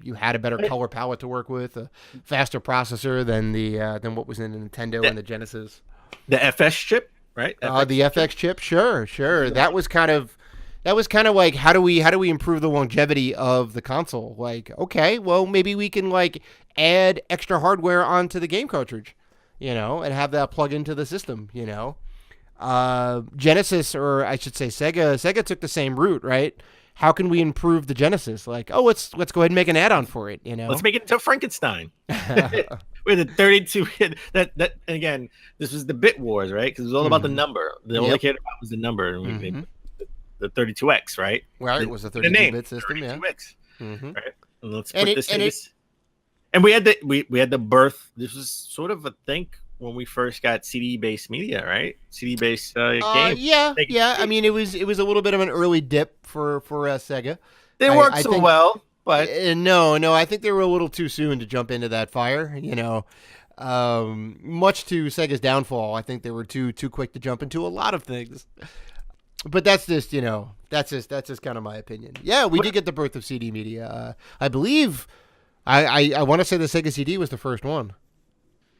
You had a better color palette to work with, a faster processor than what was in the Nintendo and the Genesis. The FX chip, right? The FX chip, sure. That was kind of like how do we improve the longevity of the console? Like, okay, well maybe we can like add extra hardware onto the game cartridge, you know, and have that plug into the system, you know. Genesis, or I should say Sega took the same route, right? How can we improve the Genesis? Like, oh, let's go ahead and make an add-on for it, you know. Let's make it into Frankenstein. With a 32 that and again, this was the bit wars, right? Because it was all about the number. The only cared about was the number, and we the 32X, right? Well, it was a 32-bit system, 32X, yeah. Right? And let's put this. And we had the birth. This was sort of, I think, when we first got CD-based media, right? CD-based games. Yeah. I mean, it was a little bit of an early dip for Sega. They worked well, but no, I think they were a little too soon to jump into that fire. You know, much to Sega's downfall, I think they were too quick to jump into a lot of things. But that's just, you know, that's just kind of my opinion. Yeah, we did get the birth of CD media. I believe, I want to say the Sega CD was the first one.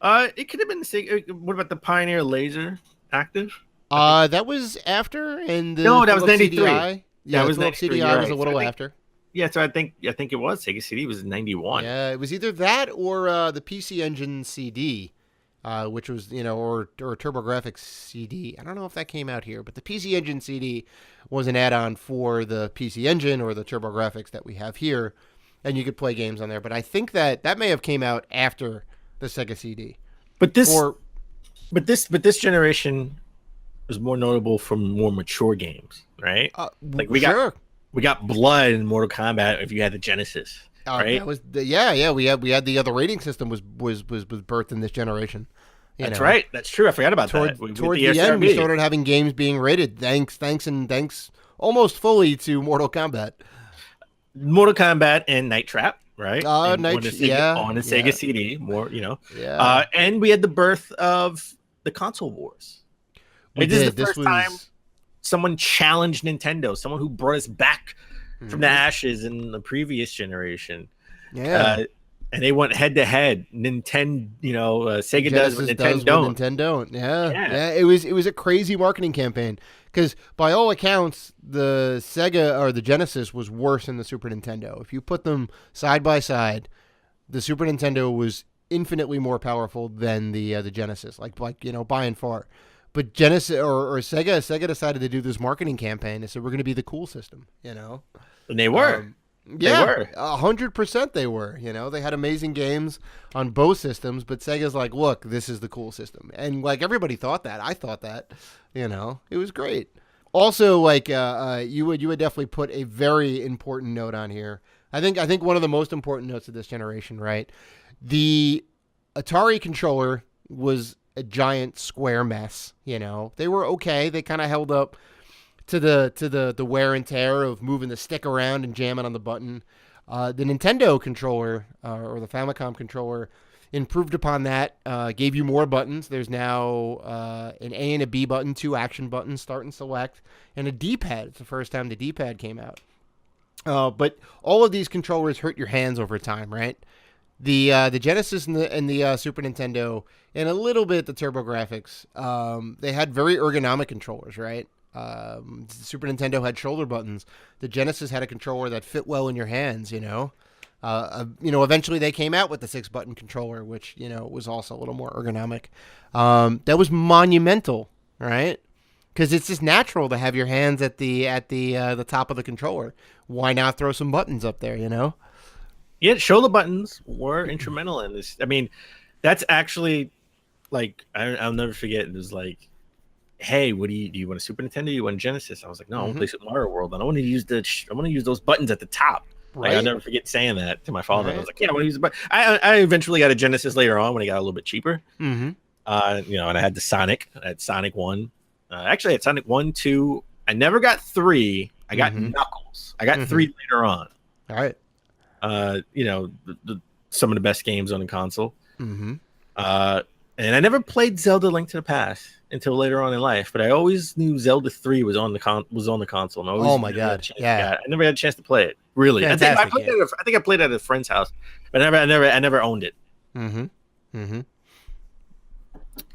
It could have been the Sega. What about the Pioneer Laser Active? That was after, and no, that was 93. CDI. Yeah, it was the CDI was a little after. Yeah, so I think it was Sega CD was 91. Yeah, it was either that or the PC Engine CD. Which was, you know, or TurboGrafx CD. I don't know if that came out here, but the PC Engine CD was an add-on for the PC Engine or the TurboGrafx that we have here, and you could play games on there. But I think that may have came out after the Sega CD. But this generation was more notable from more mature games, right? Like we got Blood in Mortal Kombat if you had the Genesis. Right? That was we had the rating system was birthed in this generation. That's right. That's true. I forgot about that. Towards the end, we started having games being rated. Thanks almost fully to Mortal Kombat and Night Trap, right? On the Sega CD, more, you know. Yeah. And we had the birth of the console wars. This is the first time someone challenged Nintendo, someone who brought us back from the ashes in the previous generation. Yeah. And they went head to head. Nintendo, you know, Sega Genesis does what Nintendo don't. Yeah. It was a crazy marketing campaign because by all accounts, the Sega or the Genesis was worse than the Super Nintendo. If you put them side by side, the Super Nintendo was infinitely more powerful than the Genesis, like you know, by and far. But Genesis or Sega decided to do this marketing campaign. They said we're going to be the cool system, you know. And they were. They were 100%. They were. You know, they had amazing games on both systems. But Sega's like, look, this is the cool system, and like everybody thought that. I thought that. You know, it was great. Also, like you would definitely put a very important note on here. I think one of the most important notes of this generation, right? The Atari controller was a giant square mess. You know, they were okay. They kind of held up to the wear and tear of moving the stick around and jamming on the button. The Nintendo controller or the Famicom controller improved upon that. Gave you more buttons. There's now an A and a B button, 2 action buttons, start and select, and a D-pad. It's the first time the D-pad came out. But all of these controllers hurt your hands over time, right? The Genesis and the Super Nintendo and a little bit the TurboGrafx, they had very ergonomic controllers, right? The Super Nintendo had shoulder buttons. The Genesis had a controller that fit well in your hands, you know. Eventually they came out with the 6-button controller, which, you know, was also a little more ergonomic. That was monumental, right? Because it's just natural to have your hands at the top of the controller. Why not throw some buttons up there, you know? Yeah, shoulder buttons were instrumental in this. I mean, that's actually like I'll never forget. It was like, hey, do you want a Super Nintendo? You want a Genesis? I was like, no, I want to play Super Mario World, and I want to use those buttons at the top. Like, I'll Right. never forget saying that to my father. Right. I was like, yeah, when he was, but I eventually got a Genesis later on when it got a little bit cheaper. Mm-hmm. And I had the Sonic. I had Sonic 1. Actually, I had Sonic 1, 2. I never got 3. I got Knuckles. I got 3 later on. All right. Some of the best games on the console. Mm-hmm. And I never played Zelda Link to the Past until later on in life, but I always knew Zelda 3 was on the console. And I always Oh my God. Yeah. I never had a chance to play it. Really. I think Fantastic I played it at a friend's house, but I never owned it. Mm-hmm. Mm-hmm.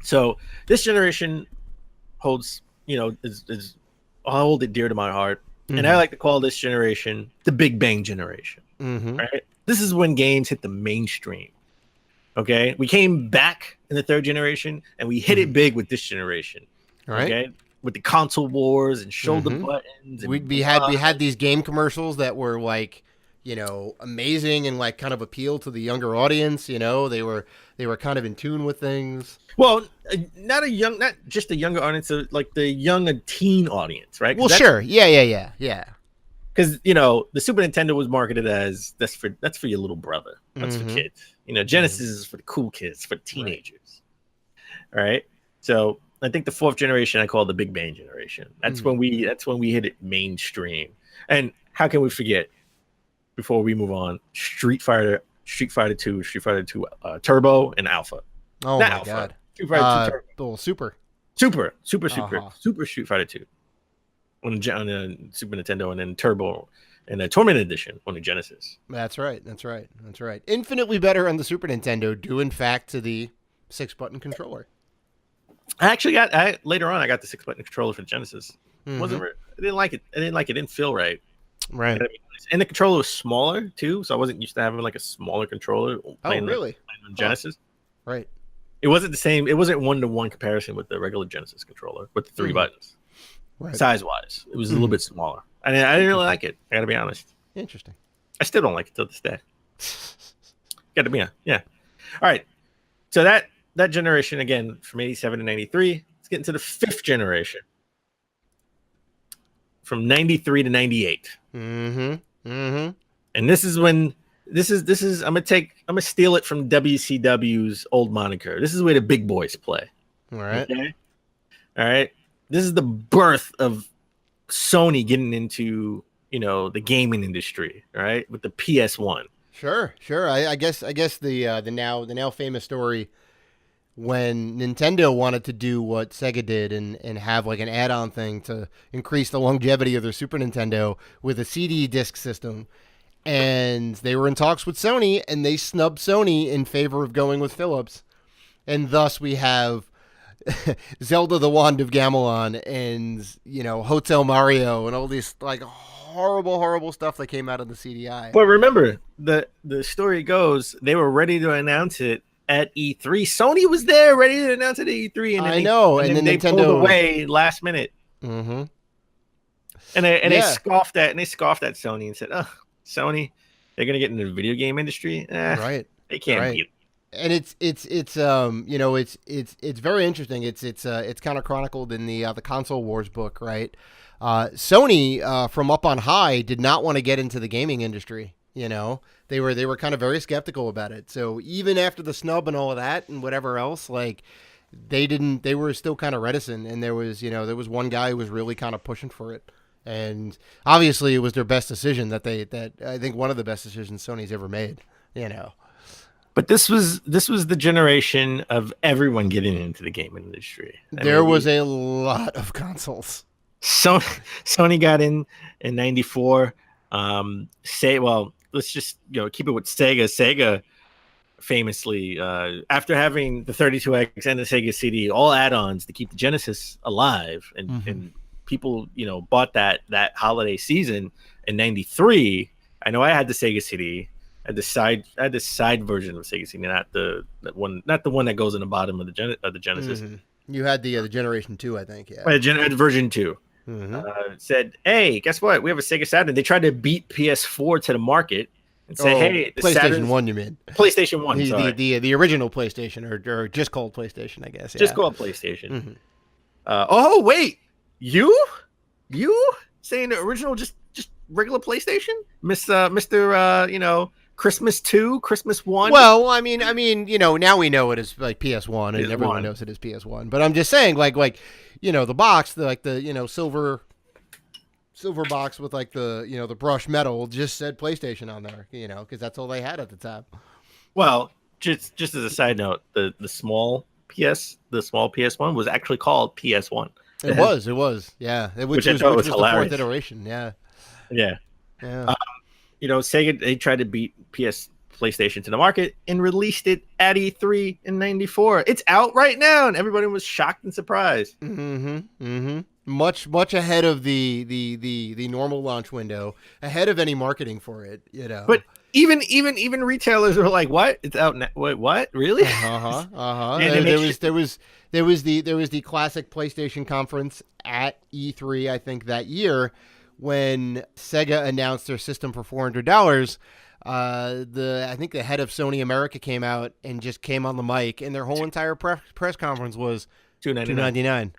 So this generation holds, is I hold it dear to my heart. And I like to call this generation the Big Bang generation. Mm-hmm. Right? This is when games hit the mainstream. Okay, we came back in the third generation, and we hit it big with this generation. Right. Okay, with the console wars and shoulder buttons. And We had these game commercials that were like, amazing and like kind of appeal to the younger audience. They were kind of in tune with things. Well, not just a younger audience, like the young teen audience, right? Well, sure, yeah. Because the Super Nintendo was marketed as that's for your little brother, that's for kids. Genesis is for the cool kids, for teenagers, right? So I think the fourth generation I call the Big Bang generation. That's when we hit it mainstream. And how can we forget? Before we move on, Street Fighter 2, Street Fighter 2 Turbo, and Alpha. Oh Not my Alpha. God. Street Fighter 2 Turbo. Well, Super Super Street Fighter 2 on the Super Nintendo, and then Turbo and the Torment Edition on the Genesis. That's right. Infinitely better on the Super Nintendo, due in fact to the 6-button controller. Later on I got the 6-button controller for the Genesis. I didn't like it. It didn't feel right. Right. And the controller was smaller too, so I wasn't used to having like a smaller controller. Really? Playing on Genesis. Right. It wasn't the same. It wasn't 1-to-1 comparison with the regular Genesis controller with the 3 buttons. Right. Size wise, it was a little bit smaller. I didn't really like it. I got to be honest. Interesting. I still don't like it till this day. Got to be honest. Yeah. All right. So that generation again from 87 to 93. Let's get into the 5th generation from 93 to 98. And this is when I'm gonna steal it from WCW's old moniker. This is where the big boys play. All right. Okay? All right. This is the birth of Sony getting into the gaming industry, right? With the PS1. Sure. I guess the now famous story when Nintendo wanted to do what Sega did and have like an add-on thing to increase the longevity of their Super Nintendo with a CD disc system. And they were in talks with Sony, and they snubbed Sony in favor of going with Philips. And thus we have Zelda the Wand of Gamelon and, Hotel Mario and all these like horrible stuff that came out of the CDI. But remember, the story goes, they were ready to announce it at E3. Sony was there ready to announce it at E3. And then they Nintendo pulled away last minute. Mm-hmm. And they scoffed at Sony and said, "Oh, Sony, they're gonna get into the video game industry. Right. They can't beat it." And it's very interesting. It's kind of chronicled in the Console Wars book, right? Sony from up on high did not want to get into the gaming industry. They were kind of very skeptical about it. So even after the snub and all of that and whatever else, like they were still kind of reticent. And there was one guy who was really kind of pushing for it. And obviously it was their best decision that I think one of the best decisions Sony's ever made, But this was the generation of everyone getting into the gaming industry. There was a lot of consoles. Sony got in 94. Let's just keep it with Sega. Sega famously, after having the 32X and the Sega CD, all add-ons to keep the Genesis alive, and people bought that holiday season in 93. I know I had the Sega CD. I had the side version of Sega CD, not the one that goes in the bottom of the Genesis. You had the Generation 2, I think. Yeah. I had version 2. Said, "Hey, guess what? We have a Sega Saturn." They tried to beat PS4 to the market and say, "Hey, the PlayStation Saturn's... 1, you mean? PlayStation 1, sorry. The original PlayStation, or just called PlayStation, I guess. Yeah. Just called PlayStation. Oh wait, you saying the original? Just regular PlayStation, Mister Christmas 2, Christmas 1. Well, I mean, now we know it is like PS1, and PS1. everyone knows it is PS1. But I'm just saying, like the box, the silver box with like the brushed metal just said PlayStation on there, because that's all they had at the time. Well, just as a side note, the small PS1 was actually called PS1. It was, yeah. Which I thought was the hilarious. fourth iteration, yeah. Yeah. Yeah. Sega, they tried to beat PlayStation to the market and released it at E3 in '94. It's out right now, and everybody was shocked and surprised. Much ahead of the normal launch window, ahead of any marketing for it, But even retailers were like, "What? It's out now? Wait, what? Really?" There was the classic PlayStation conference at E3, I think that year, when Sega announced their system for $400. I think the head of Sony America came out and just came on the mic, and their whole entire press conference was $299,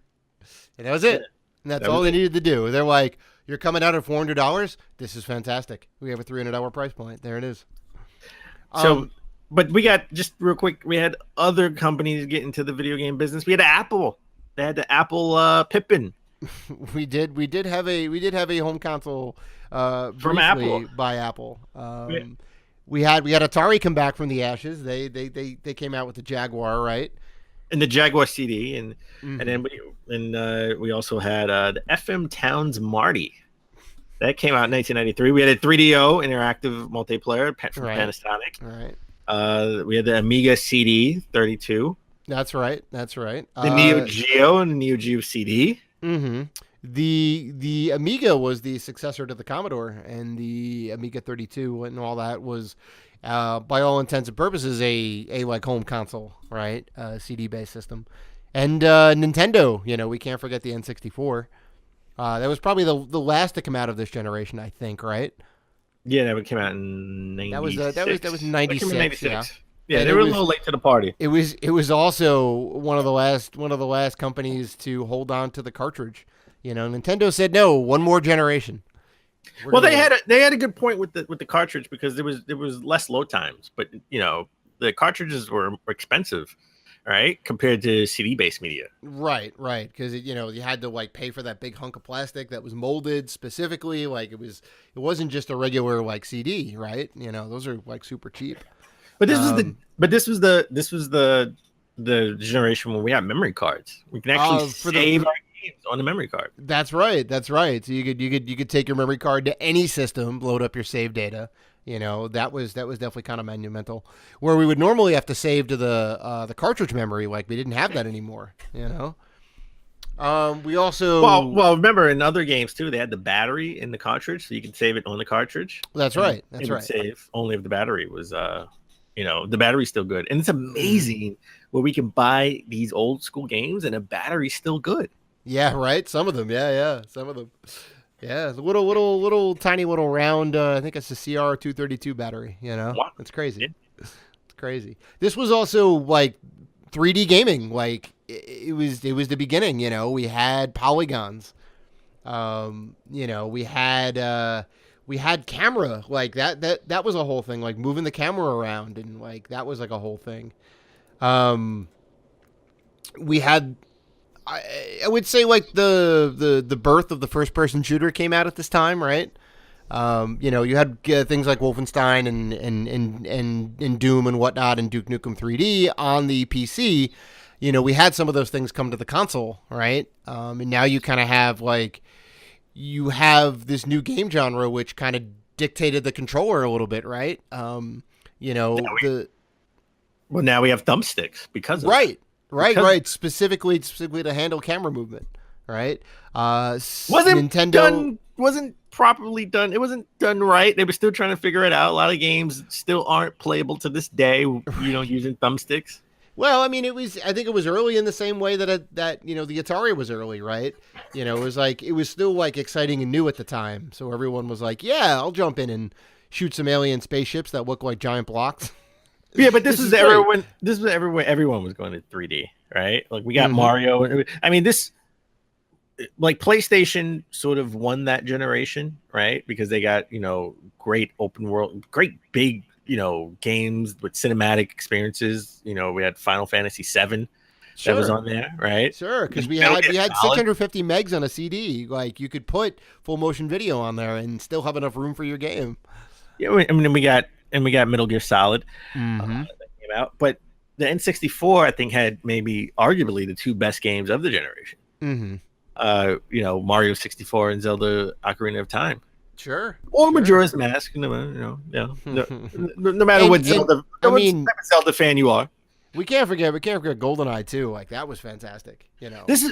and that was it. And that's all they needed to do. They're like, "You're coming out at $400? This is fantastic. We have a $300 price point. There it is." So, but we got, just real quick, we had other companies get into the video game business. We had Apple. They had the Apple Pippin. We did have a home console from Apple by Apple. We had Atari come back from the ashes. They came out with the Jaguar, right? And the Jaguar CD, and then we also had the FM Towns Marty. That came out in 1993. We had a 3DO interactive multiplayer from Panasonic. Right. We had the Amiga CD 32. That's right. The Neo Geo and the Neo Geo CD. Mm-hmm. The Amiga was the successor to the Commodore, and the Amiga 32 and all that was, by all intents and purposes, a like home console, right? CD-based system. And Nintendo, we can't forget the N64. That was probably the last to come out of this generation, I think, right? Yeah, that came out in 96. That was 96. Yeah, they were a little late to the party. It was also one of the last companies to hold on to the cartridge. Nintendo said no, one more generation. They had a good point with the cartridge, because there was less load times, but the cartridges were expensive, right, compared to CD-based media. Right, because you had to like pay for that big hunk of plastic that was molded specifically. Like it wasn't just a regular like CD, right? Those are like super cheap. But this was the generation when we had memory cards. We can actually save our games on the memory card. That's right. So you could take your memory card to any system, load up your save data. That was definitely kind of monumental. Where we would normally have to save to the cartridge memory, like we didn't have that anymore. We also well remember in other games too, they had the battery in the cartridge, so you could save it on the cartridge. That's right. That's right. Save only if the battery was the battery's still good. And it's amazing where we can buy these old school games and the battery's still good. Yeah, right. Some of them, yeah. Some of them, yeah. The little tiny little round. I think it's a CR232 battery. What? It's crazy. Yeah. It's crazy. This was also like 3D gaming. Like it was the beginning. We had polygons. We had camera, like that was a whole thing, like moving the camera around, and like that was like a whole thing. We had, I would say, like the birth of the first person shooter came out at this time, right? You had things like Wolfenstein and Doom and whatnot, and Duke Nukem 3D on the PC. We had some of those things come to the console, right? And now you kind of have like, you have this new game genre which kind of dictated the controller a little bit, right? Well, now we have thumbsticks because of right. Specifically to handle camera movement, right? Wasn't properly done. It wasn't done right. They were still trying to figure it out. A lot of games still aren't playable to this day, using thumbsticks. Well, I mean, I think it was early in the same way that the Atari was early, right? It was still like exciting and new at the time. So everyone was like, yeah, I'll jump in and shoot some alien spaceships that look like giant blocks. Yeah, but this is everyone. This was everywhere. Everyone was going to 3D, right? Like we got Mario. I mean, like PlayStation sort of won that generation, right? Because they got, great open world, great big, games with cinematic experiences. We had Final Fantasy VII that was on there, right? Sure, because we Metal had Gear Solid. 650 megs on a CD. Like you could put full motion video on there and still have enough room for your game. Yeah, I mean, we got Metal Gear Solid that came out, but the N64 I think had maybe arguably the two best games of the generation. Mario 64 and Zelda Ocarina of Time. Sure. Or Majora's Mask, no matter what Zelda, Zelda fan you are. We can't forget GoldenEye too. Like that was fantastic. This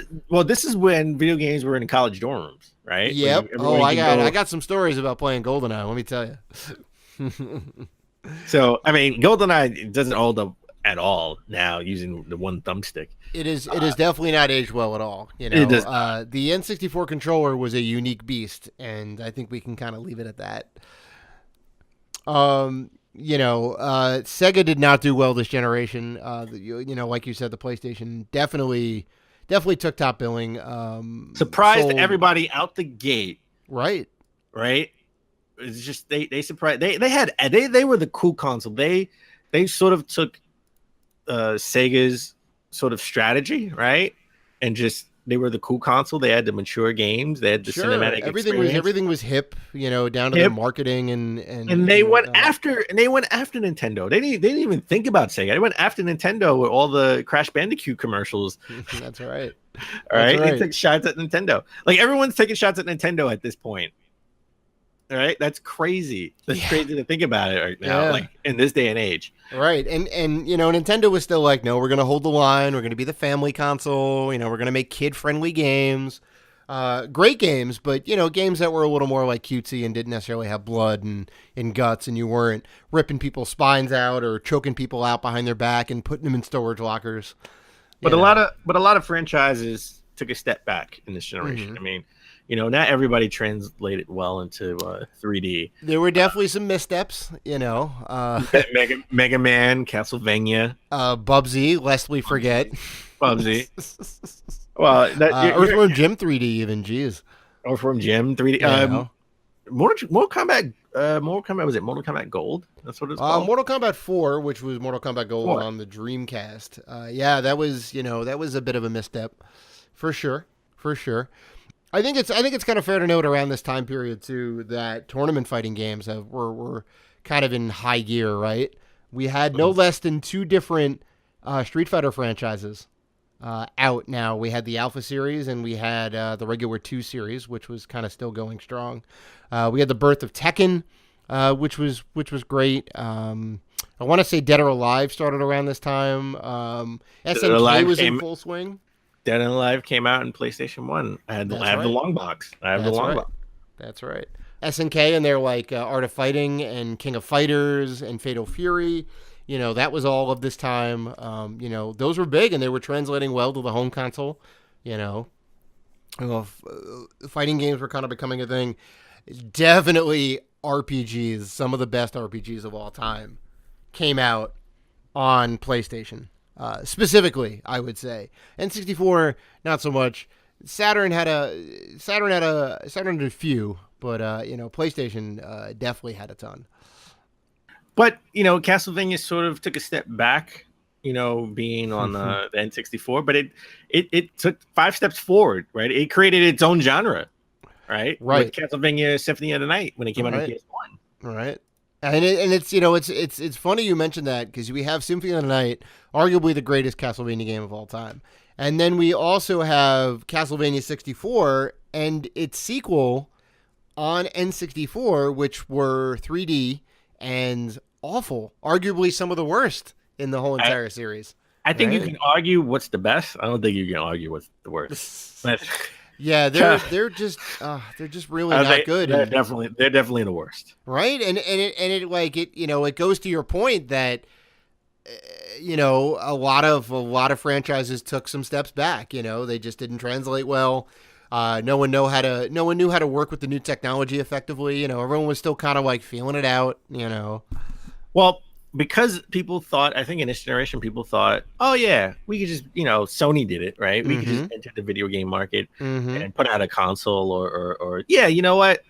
is when video games were in college dorm rooms, right? Yep. I got some stories about playing GoldenEye. Let me tell you. So I mean, GoldenEye doesn't hold up at all now using the one thumbstick. It is definitely not aged well at all. It does. The N64 controller was a unique beast, and I think we can kind of leave it at that. Sega did not do well this generation. Like you said, the PlayStation definitely took top billing. Surprised everybody out the gate. Right. It's just they surprised they were the cool console. They sort of took Sega's sort of strategy, right? And just they were the cool console. They had the mature games. They had the cinematic experience. Everything was hip, down to their marketing and they went after Nintendo. They didn't even think about Sega. They went after Nintendo with all the Crash Bandicoot commercials. That's right. All right. They took shots at Nintendo. Like everyone's taking shots at Nintendo at this point. All right, that's crazy. That's crazy to think about it right now, like in this day and age. Right, and Nintendo was still like, no, we're going to hold the line. We're going to be the family console. We're going to make kid-friendly games, great games, but games that were a little more like cutesy and didn't necessarily have blood and guts, and you weren't ripping people's spines out or choking people out behind their back and putting them in storage lockers. But a lot of franchises took a step back in this generation. I mean. Not everybody translated well into 3D. There were definitely some missteps, Mega Man, Castlevania. Bubsy, lest we forget. Bubsy. Well, Earthworm Jim 3D even, jeez. Earthworm Jim 3D. Mortal Kombat, was it Mortal Kombat Gold? That's what it's called? Mortal Kombat 4, which was Mortal Kombat Gold on the Dreamcast. That was a bit of a misstep. For sure. I think it's kind of fair to note around this time period too that tournament fighting games were kind of in high gear, right? We had no less than two different Street Fighter franchises out now. We had the Alpha series and we had the regular 2 series, which was kind of still going strong. We had the birth of Tekken, which was great. I want to say Dead or Alive started around this time. SNK was in full swing. Dead and Alive came out in PlayStation 1. I have the long box. Box. That's right. SNK and their Art of Fighting and King of Fighters and Fatal Fury, that was all of this time. Those were big and they were translating well to the home console. Fighting games were kind of becoming a thing. Definitely RPGs, some of the best RPGs of all time, came out on PlayStation. Specifically, I would say N64 not so much. Saturn had a few, but PlayStation definitely had a ton. But Castlevania sort of took a step back, being on the N64, but it took 5 steps forward, right? It created its own genre, right? With Castlevania Symphony of the Night when it came out on PS1, right? And it's funny you mentioned that because we have Symphony of the Night, arguably the greatest Castlevania game of all time, and then we also have Castlevania 64 and its sequel on N64, which were 3D and awful, arguably some of the worst in the whole entire series. I think you can argue what's the best. I don't think you can argue what's the worst. But yeah, they're just really not good. They're definitely the worst. Right, and it goes to your point that a lot of franchises took some steps back. They just didn't translate well. No one knew how to work with the new technology effectively. Everyone was still kind of feeling it out. Well, because people thought, I think in this generation, people thought, oh yeah, we could just, Sony did it, right? We could just enter the video game market and put out a console, or yeah, you know what?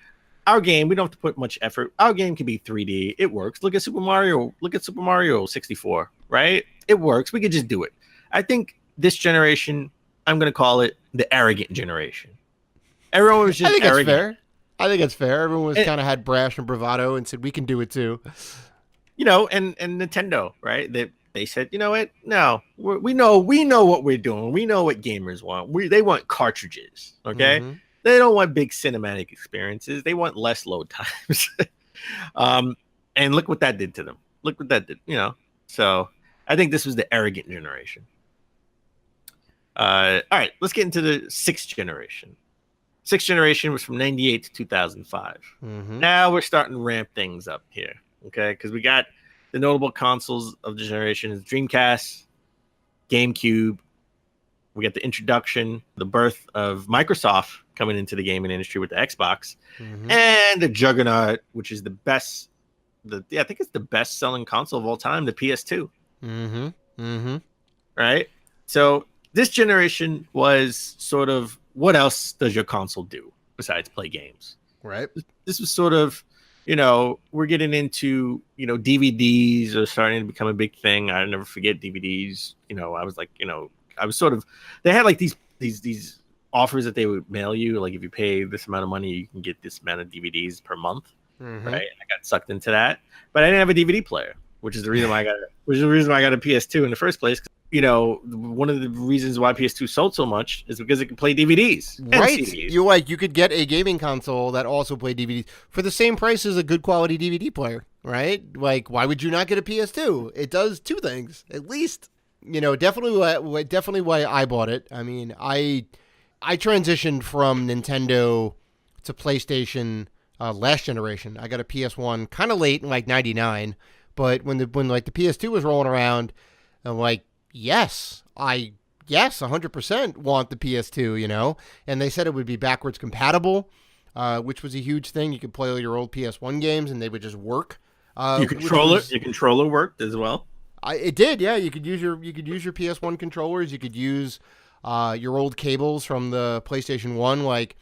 Our game, we don't have to put much effort. Our game can be 3D. It works. Look at Super Mario 64, right? It works. We could just do it. I think this generation, I'm going to call it the arrogant generation. Everyone was just arrogant. I think it's fair. Everyone was kind of had brash and bravado and said, we can do it too. And Nintendo, right? They said, you know what? No, we know what we're doing. We know what gamers want. They want cartridges, okay? Mm-hmm. They don't want big cinematic experiences. They want less load times. And look what that did to them. Look what that did, So I think this was the arrogant generation. All right, let's get into the sixth generation. Sixth generation was from 98 to 2005. Mm-hmm. Now we're starting to ramp things up here, okay? Because we got the notable consoles of the generation is Dreamcast, GameCube. We got the introduction, the birth of Microsoft coming into the gaming industry with the Xbox, and the juggernaut, which is the best. I think it's the best-selling console of all time, the PS2. Right? So this generation was sort of, what else does your console do besides play games? Right. This was sort of, we're getting into, DVDs are starting to become a big thing. I never forget DVDs. I was like, I was sort of, they had like these offers that they would mail you. Like if you pay this amount of money, you can get this amount of DVDs per month. Right. And I got sucked into that, but I didn't have a DVD player, which is the reason why I got a PS2 in the first place. One of the reasons why PS2 sold so much is because it could play DVDs. Right. You could get a gaming console that also played DVDs for the same price as a good quality DVD player, right? Like, why would you not get a PS2? It does two things, at least. Definitely why I bought it. I mean, I transitioned from Nintendo to PlayStation last generation. I got a PS1 kind of late in like 99, but when the PS2 was rolling around, I'm like, yes, 100% want the PS2, and they said it would be backwards compatible, which was a huge thing. You could play all your old PS1 games and they would just work. Your controller worked as well. It did, yeah. You could use your PS1 controllers. You could use your old cables from the PlayStation 1, like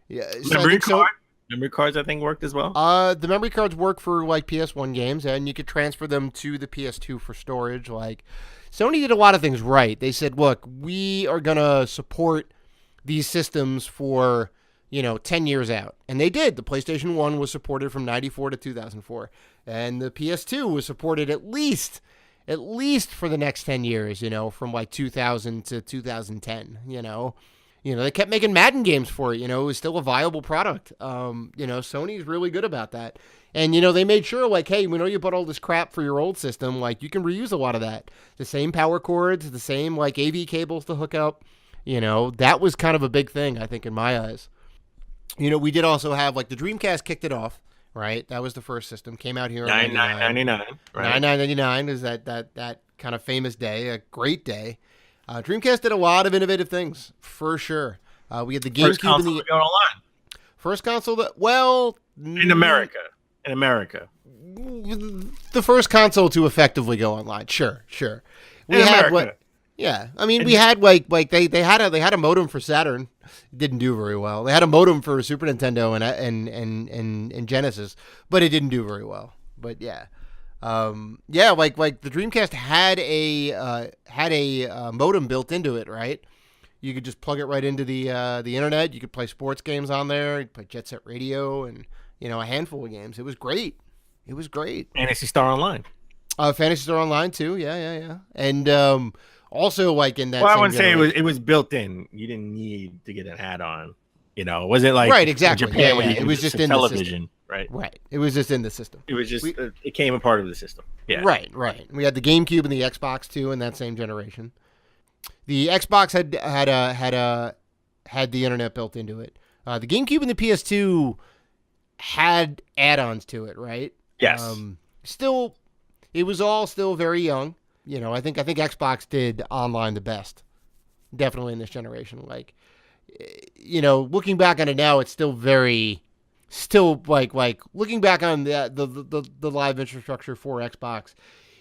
memory cards. I think worked as well. The memory cards work for like PS1 games, and you could transfer them to the PS2 for storage. Like Sony did a lot of things right. They said, "Look, we are gonna support these systems for 10 years out," and they did. The PlayStation 1 was supported from 94 to 2004, and the PS2 was supported at least for the next 10 years, from like 2000 to 2010, they kept making Madden games for it, it was still a viable product. Sony's really good about that. And, they made sure like, hey, we know you bought all this crap for your old system. Like you can reuse a lot of that. The same power cords, the same like AV cables to hook up, that was kind of a big thing, I think, in my eyes. We did also have like the Dreamcast kicked it off. Right, that was the first system. Came out here in 99. Right, 99 is that kind of famous day, a great day. Dreamcast did a lot of innovative things for sure. We had the GameCube and the first console in America. The first console to effectively go online. Sure. We had what? Yeah, I mean, we had like they had a modem for Saturn. It didn't do very well. They had a modem for Super Nintendo and Genesis, but it didn't do very well. But yeah, like the Dreamcast had a modem built into it, right? You could just plug it right into the internet. You could play sports games on there. You could play Jet Set Radio and a handful of games. It was great. Phantasy Star Online. Phantasy Star Online too. Yeah. And also, like in that. Well, I wouldn't say it was built in. You didn't need to get an add-on. It wasn't like right, exactly. Japan yeah. It was just in television, the system. Right. It was just in the system. It was just it came a part of the system. Yeah. Right. We had the GameCube and the Xbox too in that same generation. The Xbox had the internet built into it. The GameCube and the PS2 had add-ons to it, right? Yes. Still, it was all still very young. I think Xbox did online the best, definitely in this generation. Like, looking back on it now, it's still like looking back on the live infrastructure for Xbox,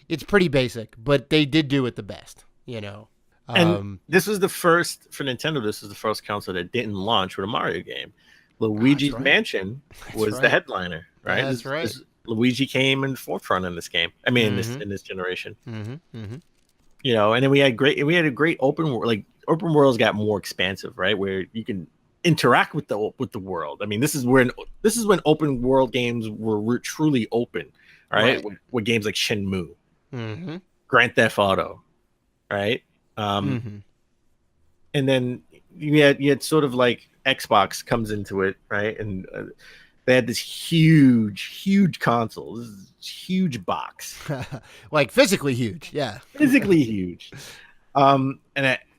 it's pretty basic, but they did do it the best, you know. And this was the first for Nintendo. This was the first console that didn't launch with a Mario game. Luigi's Mansion was the headliner, right? That's right. Luigi came in the forefront in this game. I mean, in this generation. Mm-hmm. You know, and then we had a great open world. Like open worlds got more expansive, right? Where you can interact with the world. I mean, this is when open world games were truly open, right? With games like Shenmue, Grand Theft Auto, right? And then you had sort of like Xbox comes into it, right? And they had this huge console, this huge box, like physically huge, yeah, physically huge. And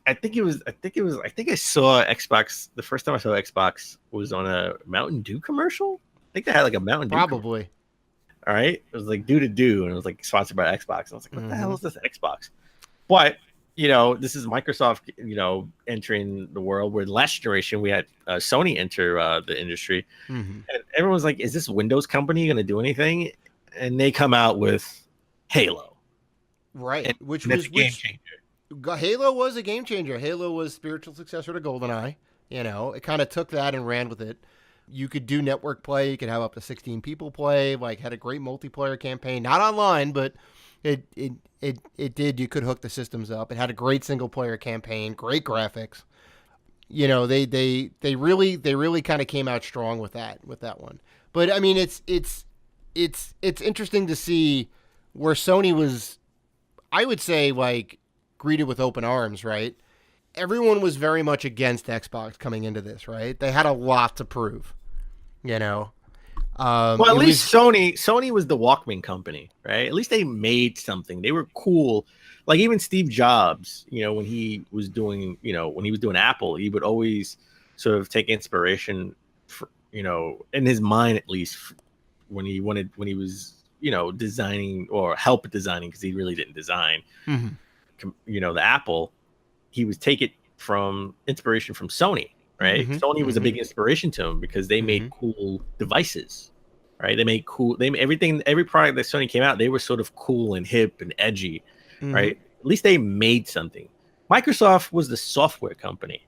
I think I saw Xbox. The first time I saw Xbox was on a Mountain Dew commercial. I think they had like a Mountain Dew probably. Commercial. All right, it was like Do to Do, and it was like sponsored by Xbox. And I was like, what the hell is this Xbox? But you know, this is Microsoft, you know, entering the world. Where last generation we had Sony enter the industry, and everyone's like, "Is this Windows company going to do anything?" And they come out with Halo, right? And which was a game changer. Halo was a game changer. Halo was spiritual successor to GoldenEye. You know, it kind of took that and ran with it. You could do network play. You could have up to 16 people play. Like, had a great multiplayer campaign, not online, but it did. You could hook the systems up. It had a great single player campaign, great graphics. You know, they really kind of came out strong with that one. But I mean, it's interesting to see where Sony was, I would say, like, greeted with open arms, right? Everyone was very much against Xbox coming into this, right? They had a lot to prove, you know. Well, at least Sony was the Walkman company, right? At least they made something. They were cool. Like even Steve Jobs, you know, when he was doing Apple, he would always sort of take inspiration, for, you know, in his mind at least, when he was, you know, designing or help designing, because he really didn't design. You know, the Apple, he was take inspiration from Sony, right? Sony was a big inspiration to him because they made cool devices, right? Every product that Sony came out, they were sort of cool and hip and edgy, right? At least they made something. Microsoft was the software company.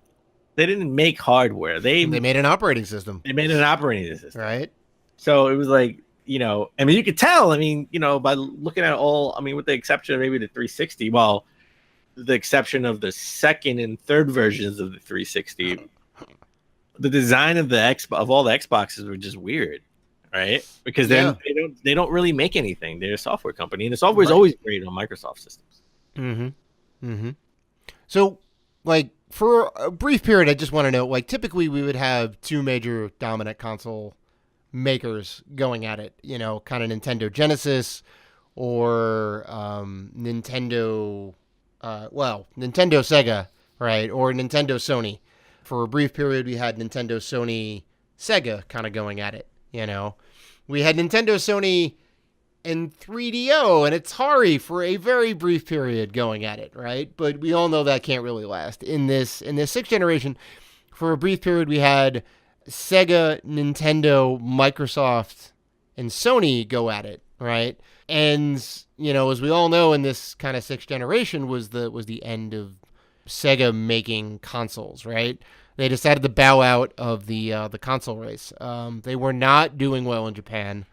They didn't make hardware. They made an operating system. Right? So it was like, you know, I mean, you could tell, I mean, you know, by looking at with the exception of maybe the 360, well, the exception of the second and third versions of the 360, the design of all the Xboxes were just weird, right? Because they don't really make anything. They're a software company, and the software is always great on Microsoft systems. So, like, for a brief period, I just want to know, like, typically we would have two major dominant console makers going at it, you know, kind of Nintendo Genesis or Nintendo Sega, right? Or Nintendo Sony. For a brief period, we had Nintendo Sony Sega kind of going at it, you know. We had Nintendo Sony and 3DO and Atari for a very brief period going at it, right? But we all know that can't really last. In this sixth generation, for a brief period, we had Sega, Nintendo, Microsoft, and Sony go at it, right? And, you know, as we all know, in this kind of sixth generation was the end of Sega making consoles, right? They decided to bow out of the console race. They were not doing well in Japan.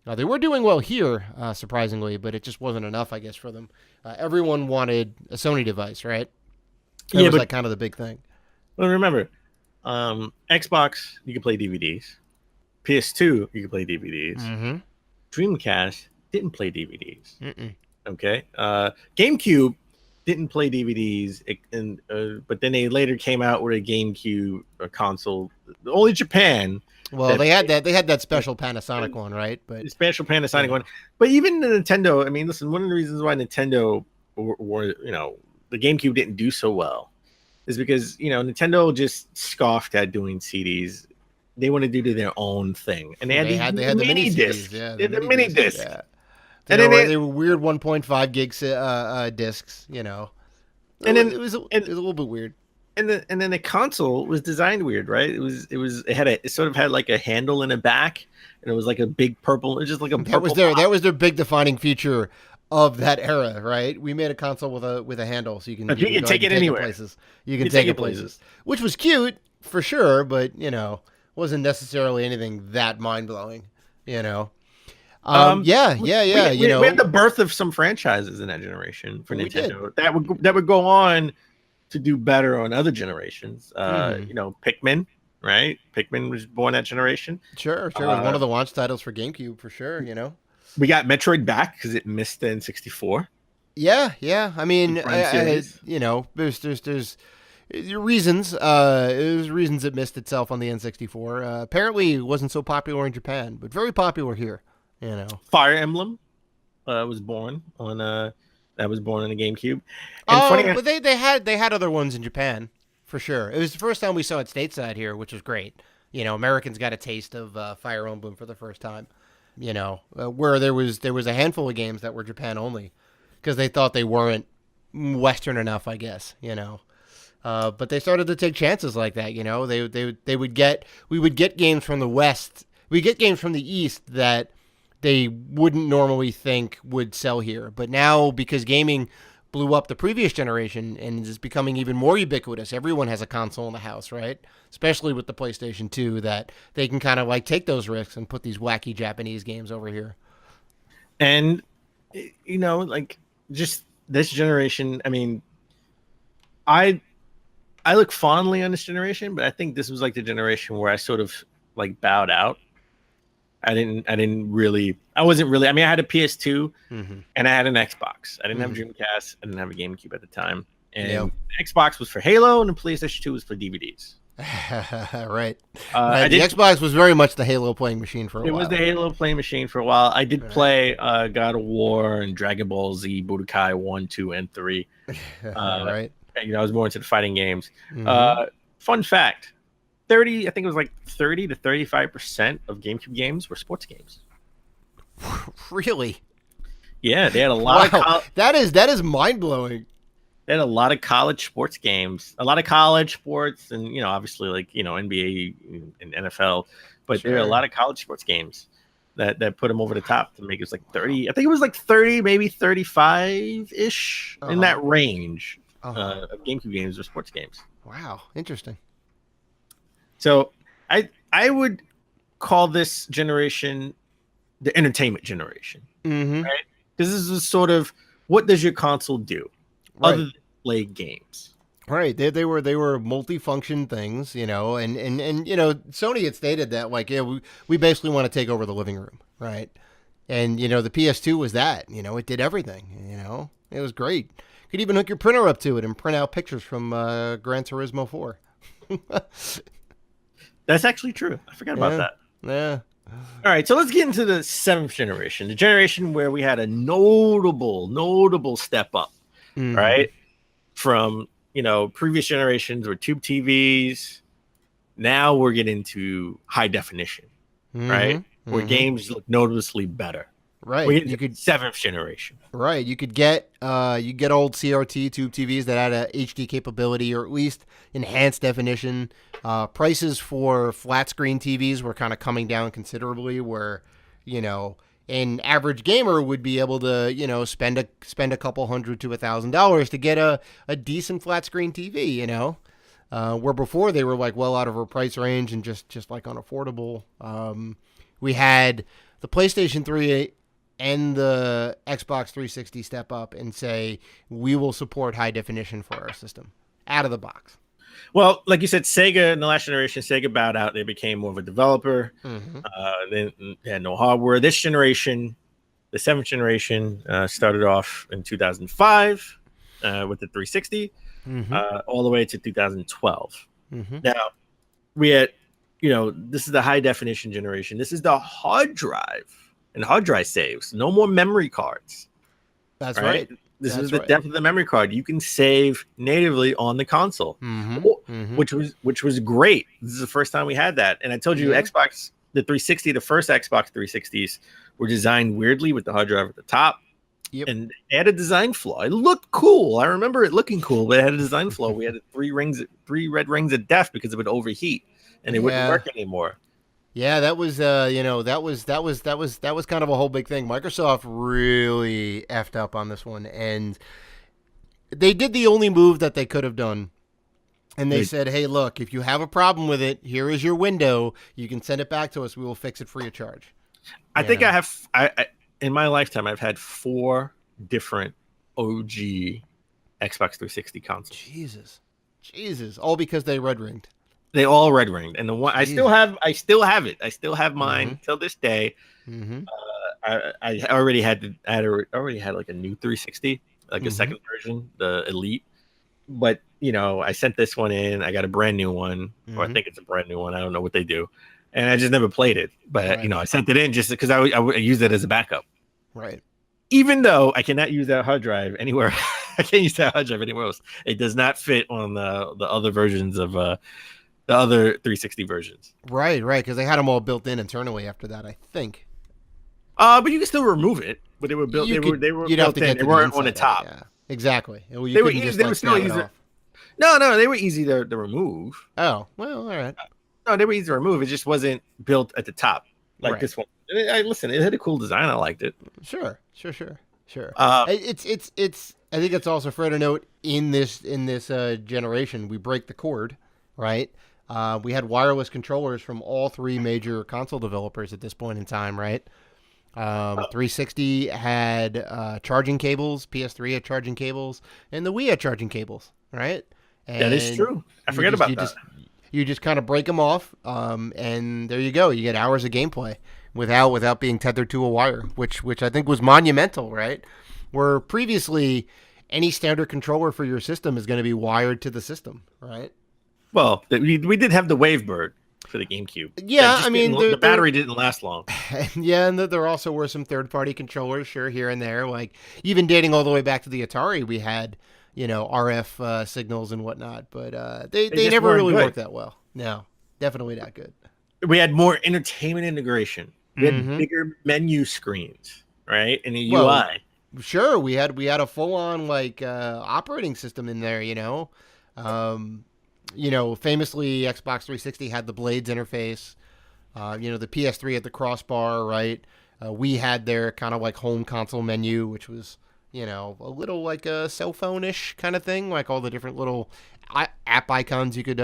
They were doing well here, surprisingly, but it just wasn't enough, I guess, for them. Everyone wanted a Sony device, right? That was like kind of the big thing. Well, remember, Xbox, you can play DVDs. PS2, you can play DVDs. Dreamcast didn't play DVDs. Okay. GameCube didn't play DVDs, but then they later came out with a GameCube console. Only Japan. Well, they had that special Panasonic one, right? But the special Panasonic one. But even the Nintendo, I mean, listen, one of the reasons why Nintendo, you know, the GameCube didn't do so well is because, you know, Nintendo just scoffed at doing CDs. They wanted to do their own thing, and they had the mini discs. Yeah, the mini discs. Yeah. And they were weird 1.5 gig discs, you know. And then it was a little bit weird. And then the console was designed weird, right? It sort of had like a handle in the back, and it was like a big purple. It was just like a purple. That was their big defining feature of that era, right? We made a console with a handle, so you can But you can go take ahead it and anywhere. places. You can take it places, which was cute for sure, but wasn't necessarily anything that mind blowing. Yeah. We had the birth of some franchises in that generation for Nintendo that would go on to do better on other generations. Pikmin, right? Pikmin was born that generation. Sure. It was one of the launch titles for GameCube for sure. We got Metroid back because it missed the N64. Yeah. I mean, there's reasons. There's reasons it missed itself on the N64. Apparently, it wasn't so popular in Japan, but very popular here. Fire Emblem was born on the GameCube. But they had other ones in Japan for sure. It was the first time we saw it stateside here, which was great. Americans got a taste of Fire Emblem for the first time. Where there was a handful of games that were Japan only because they thought they weren't Western enough, I guess. But they started to take chances like that. We would get games from the West. We get games from the East that they wouldn't normally think would sell here. But now, because gaming blew up the previous generation and is becoming even more ubiquitous, everyone has a console in the house, right? Especially with the PlayStation 2, that they can kind of like take those risks and put these wacky Japanese games over here. And, just this generation, I mean, I look fondly on this generation, but I think this was like the generation where I sort of like bowed out. I wasn't really, I had a PS2 and I had an Xbox. I didn't have a Dreamcast. I didn't have a GameCube at the time. And Xbox was for Halo and the PlayStation 2 was for DVDs. Right. The Xbox was very much the Halo playing machine for a while. It was the Halo playing machine for a while. I did play God of War and Dragon Ball Z, Budokai 1, 2, and 3. Right. I was more into the fighting games. Fun fact. 30 to 35% of GameCube games were sports games. Really? Yeah, they had a lot of that is mind-blowing. They had a lot of college sports games, a lot of college sports, and obviously like NBA and NFL, but there are a lot of college sports games that put them over the top to make it like 30. I think it was like 30, maybe 35 ish in that range of GameCube games or sports games. Wow, interesting. So I would call this generation the entertainment generation, right? Because this is sort of, what does your console do other than play games? Right. They were multifunction things, and Sony had stated that we basically want to take over the living room, right? And the PS2 was that, it did everything, it was great. You could even hook your printer up to it and print out pictures from Gran Turismo 4. That's actually true. I forgot about that. Yeah. All right, so let's get into the 7th generation, the generation where we had a notable step up, right? From, previous generations were tube TVs. Now we're getting to high definition, right? Where games look noticeably better. Right. You could 7th generation. Right. You could get old CRT tube TVs that had a HD capability or at least enhanced definition. Prices for flat screen TVs were kind of coming down considerably, where an average gamer would be able to spend a couple $100 to $1,000 to get a decent flat screen TV. Where before they were like well out of our price range and just like unaffordable. We had the PlayStation 3 and the Xbox 360 step up and say, we will support high definition for our system out of the box. Well, like you said, Sega in the last generation, Sega bowed out. They became more of a developer. They had no hardware. This generation, the 7th generation, started off in 2005 with the 360 all the way to 2012. Now, we had, this is the high definition generation. This is the hard drive and hard drive saves. No more memory cards. That's right. This is the depth of the memory card. You can save natively on the console, which was great. This is the first time we had that. And I told you, Xbox, the 360, the first Xbox 360s were designed weirdly with the hard drive at the top. And it had a design flaw. It looked cool. I remember it looking cool, but it had a design flaw. We had three red rings of death because it would overheat and it wouldn't work anymore. Yeah, that was that was kind of a whole big thing. Microsoft really effed up on this one, and they did the only move that they could have done. And they said, "Hey, look, if you have a problem with it, here is your window. You can send it back to us. We will fix it free of charge." I think I have. I in my lifetime, I've had 4 different OG Xbox 360 consoles. Jesus, all because they red ringed. They all red ringed, and the one I still have it. I still have mine Mm-hmm. till this day. Mm-hmm. I already had already had like a new 360, like a second version, the Elite. But I sent this one in. I got a brand new one, or I think it's a brand new one. I don't know what they do, and I just never played it. But Right. I sent it in just because I used it as a backup. Right. Even though I cannot use that hard drive anywhere, I can't use that hard drive anywhere else. It does not fit on the other versions of the other 360 versions. Right. Because they had them all built in internally after that, I think. But you can still remove it. But they were built. They were You'd built have to in. get They to weren't the on the inside of it, top. yeah. Exactly. You They were couldn't easy. just, They like, were still snap it easy. off. No, they were easy to remove. Oh, well, all right. No, they were easy to remove. It just wasn't built at the top like Right. this one. Listen, it had a cool design. I liked it. Sure. Uh, It's. I think it's also fair to note in this generation we break the cord, right? We had wireless controllers from all 3 major console developers at this point in time, right? 360 had charging cables, PS3 had charging cables, and the Wii had charging cables, right? And that is true. I forget about that. You just kind of break them off, and there you go. You get hours of gameplay without being tethered to a wire, which I think was monumental, right? Where previously any standard controller for your system is going to be wired to the system, right? Well, we did have the Wavebird for the GameCube. Yeah, That I mean, the battery didn't last long. Yeah, and there also were some third-party controllers, sure, here and there. Like even dating all the way back to the Atari, we had RF signals and whatnot, but they just never weren't really good. worked that well. No, definitely not good. We had more entertainment integration. We had Mhm. bigger menu screens, right? And the Well, UI. Sure, we had a full-on operating system in there. Famously Xbox 360 had the Blades interface. The PS3 had the crossbar, right? We had their kind of like home console menu, which was a little like a cell phone-ish kind of thing, like all the different little app icons you could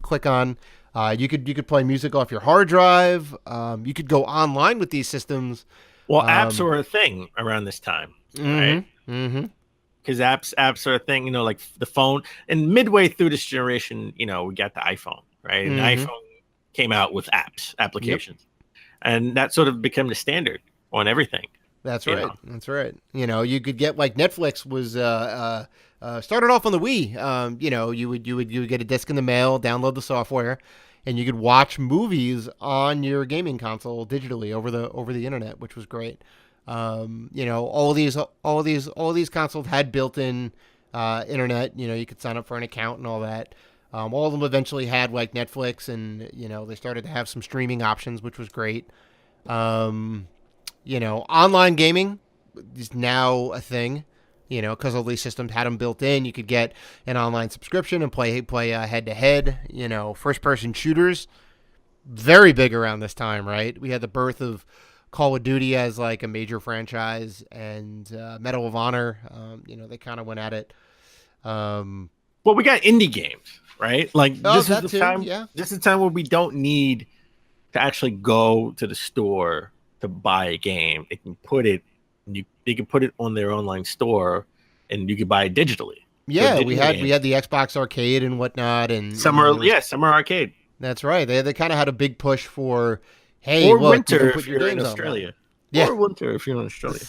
click on. You could play music off your hard drive. You could go online with these systems. Well, apps were a thing around this time, right? Mm-hmm. Because apps are a thing, like the phone. And midway through this generation, we got the iPhone, right? And the iPhone came out with applications. And that sort of became the standard on everything. That's you right. know. That's right. You could get like Netflix was started off on the Wii. You would get a disc in the mail, download the software, and you could watch movies on your gaming console digitally over the internet, which was great. All these consoles had built-in internet. You could sign up for an account and all that. All of them eventually had like Netflix, and they started to have some streaming options, which was great. Online gaming is now a thing. Because all these systems had them built in. You could get an online subscription and play head-to-head. First-person shooters, very big around this time, right? We had the birth of Call of Duty as like a major franchise, and Medal of Honor. They kind of went at it. Well, we got indie games, right? Like this is the time. Yeah. This is the time where we don't need to actually go to the store to buy a game. They can put it. They can put it on their online store, and you can buy it digitally. Yeah, So we digital had the Xbox Arcade and whatnot, and Summer Arcade. That's right. They kind of had a big push for, hey, Or look, you winter can put if your you're in games on Australia. Yeah. Or winter if you're in Australia.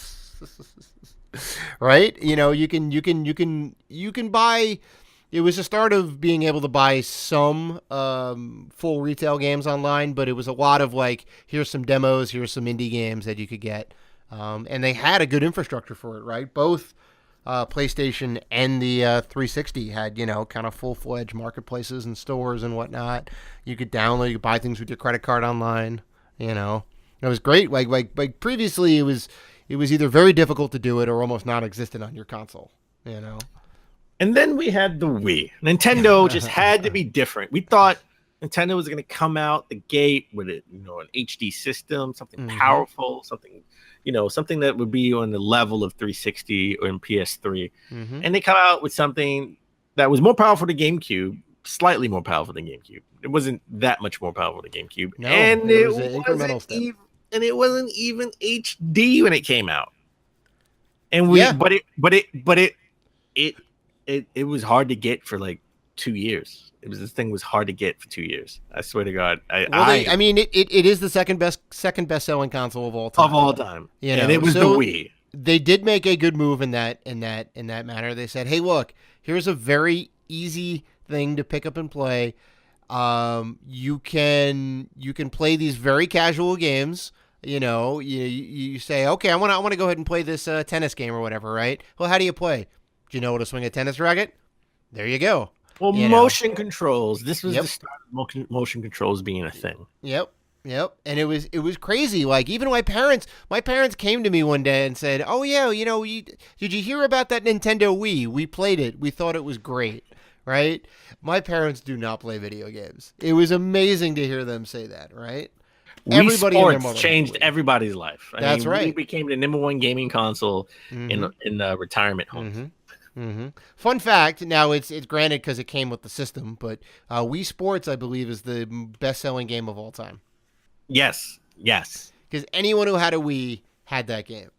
Right? You can buy. It was the start of being able to buy some full retail games online, but it was a lot of like, here's some demos, here's some indie games that you could get, and they had a good infrastructure for it, right? Both PlayStation and the 360 had kind of full-fledged marketplaces and stores and whatnot. You could download, you could buy things with your credit card online. It was great. Like previously, it was either very difficult to do it or almost non-existent on your console. And then we had the Wii. Nintendo just had to be different. We thought Nintendo was going to come out the gate with it, an HD system, something powerful, something that would be on the level of 360 or in PS3. And they come out with something that was more powerful than GameCube, slightly more powerful than GameCube. It wasn't that much more powerful than GameCube. No, and it was an incremental step. It wasn't even HD when it came out. And it was hard to get for like 2 years. This thing was hard to get for 2 years. I swear to God. It is the second best selling console of all time. And it was the Wii. They did make a good move in that manner. They said, "Hey, look, here's a very easy thing to pick up and play. You can play these very casual games. You say, okay, I want to go ahead and play this tennis game or whatever, right? Well, how do you play? Do you know how to swing a tennis racket? There you go. Well, motion controls. This was the start of motion controls being a thing. Yep. And it was crazy. Like, even my parents came to me one day and said, "Oh yeah, did you hear about that Nintendo Wii? We played it. We thought it was great." Right? My parents do not play video games. It was amazing to hear them say that. Right? Everybody in their mother changed everybody's life. That's right. Wii became the number one gaming console in retirement homes. Fun fact, now it's granted because it came with the system, but Wii Sports, I believe, is the best-selling game of all time. Yes. Because anyone who had a Wii had that game.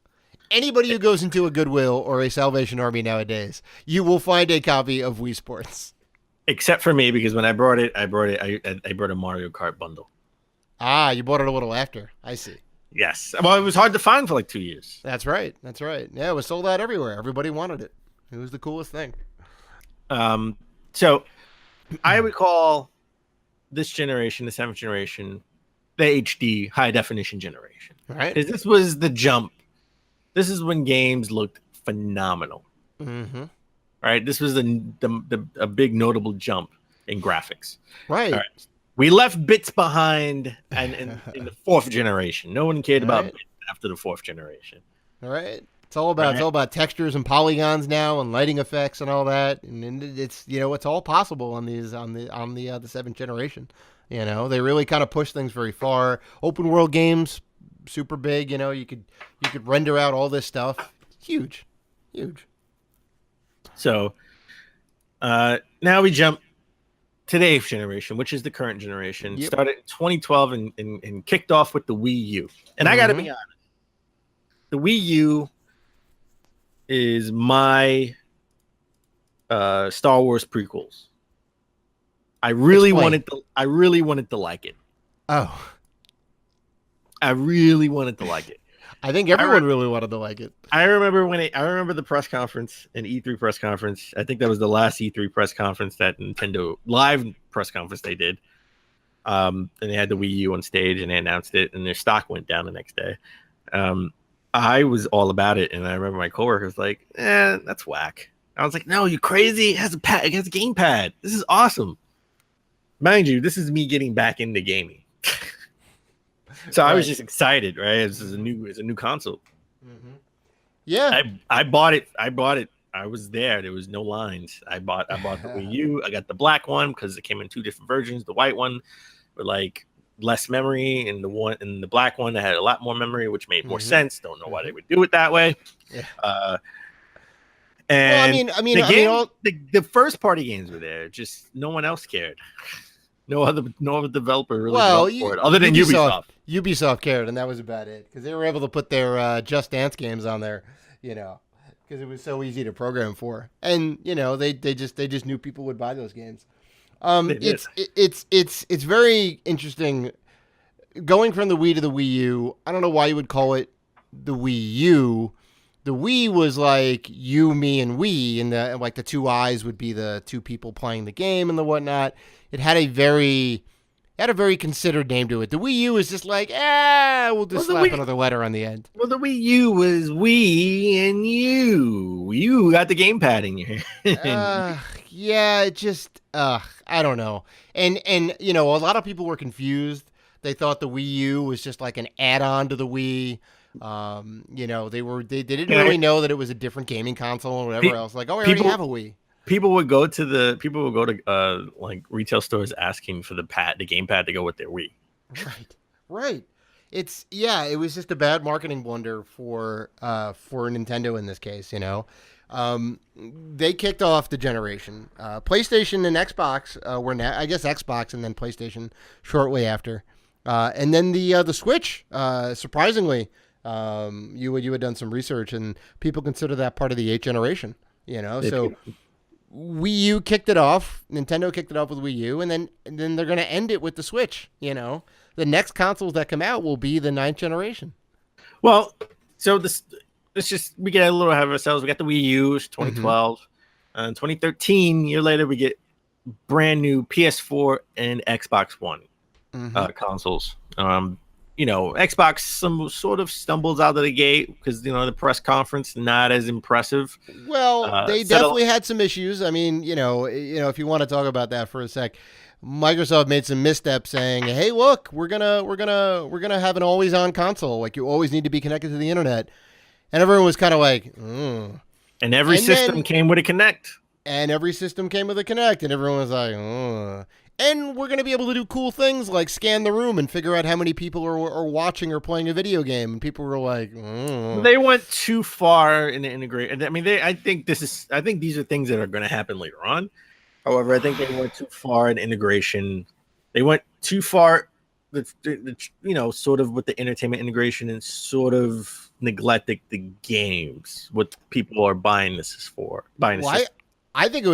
Anybody who goes into a Goodwill or a Salvation Army nowadays, you will find a copy of Wii Sports. Except for me, because when I brought a Mario Kart bundle. Ah, you bought it a little after. I see. Yes. Well, it was hard to find for like 2 years. That's right. Yeah, it was sold out everywhere. Everybody wanted it. It was the coolest thing. So I would call this generation, the 7th generation, the HD high definition generation. Right. Because this was the jump. This is when games looked phenomenal. Right. This was a big notable jump in graphics. Right. All right. We left bits behind and in the 4th generation. No one cared about bits after the 4th generation. All right. It's all about textures and polygons now and lighting effects and all that, and it's it's all possible on the 7th generation. They really kind of push things very far. Open world games, super big. You could render out all this stuff. Huge. So now we jump to the 8th generation, which is the current generation. Yep. Started in 2012 and kicked off with the Wii U. And I got to be honest, the Wii U is my Star Wars prequels. I really wanted to like it. Oh. I really wanted to like it. I think everyone really wanted to like it. I remember the press conference, an E3 press conference. I think that was the last E3 press conference, that Nintendo live press conference they did. And they had the Wii U on stage and they announced it, and their stock went down the next day. I was all about it, and I remember my coworker was like, that's whack. I was like, no, you crazy? It has a gamepad. This is awesome. Mind you, this is me getting back into gaming. So I was just excited, right? It's a new console. Yeah. I bought it. I was there. There was no lines. I bought the Wii U. I got the black one because it came in 2 different versions. The white one with like less memory, and the black one that had a lot more memory, which made more sense. Don't know why they would do it that way. Yeah. And the first party games were there. Just no one else cared. No other developer really for it, other than Ubisoft. Ubisoft cared, and that was about it, because they were able to put their Just Dance games on there, because it was so easy to program for, and they just knew people would buy those games. It's very interesting going from the Wii to the Wii U. I don't know why you would call it the Wii U. The Wii was like you, me, and we, and the 2 eyes would be the 2 people playing the game and the whatnot. It had a very considered name to it. The Wii U is just like, we'll just slap another letter on the end. Well, the Wii U was we and you. You got the gamepad in your hand. Yeah, it just, I don't know. And a lot of people were confused. They thought the Wii U was just like an add-on to the Wii. They didn't really know that it was a different gaming console or whatever else. Like, we already have a Wii. people would go to like retail stores asking for the gamepad to go with their Wii. Right. It was just a bad marketing blunder for Nintendo in this case, you know. They kicked off the generation. PlayStation and Xbox were now, I guess Xbox and then PlayStation shortly after. And then the Switch, surprisingly, you had done some research and people consider that part of the 8th generation, you know. So Wii U kicked it off. Nintendo kicked it off with Wii U, and then they're going to end it with the Switch, you know. The next consoles that come out will be the 9th generation. Well, so we get a little ahead of ourselves. We got the Wii U, 2012. In 2013, a year later, we get brand new PS4 and Xbox One consoles. You know, Xbox some sort of stumbles out of the gate because, you know, the press conference not as impressive. Well, they definitely had some issues. I mean, you know, if you want to talk about that for a sec, Microsoft made some missteps saying, "Hey, look, we're gonna have an always-on console. Like, you always need to be connected to the internet." And everyone was kind of like, And every system came with a Kinect. And every system came with a Kinect, and everyone was like, And we're going to be able to do cool things like scan the room and figure out how many people are watching or playing a video game. And people were like, They went too far in the integration. I mean, I think these are things that are going to happen later on. However, I think they went too far in integration. They went too far, sort of with the entertainment integration and sort of neglected the games. What people are buying this is for. I think it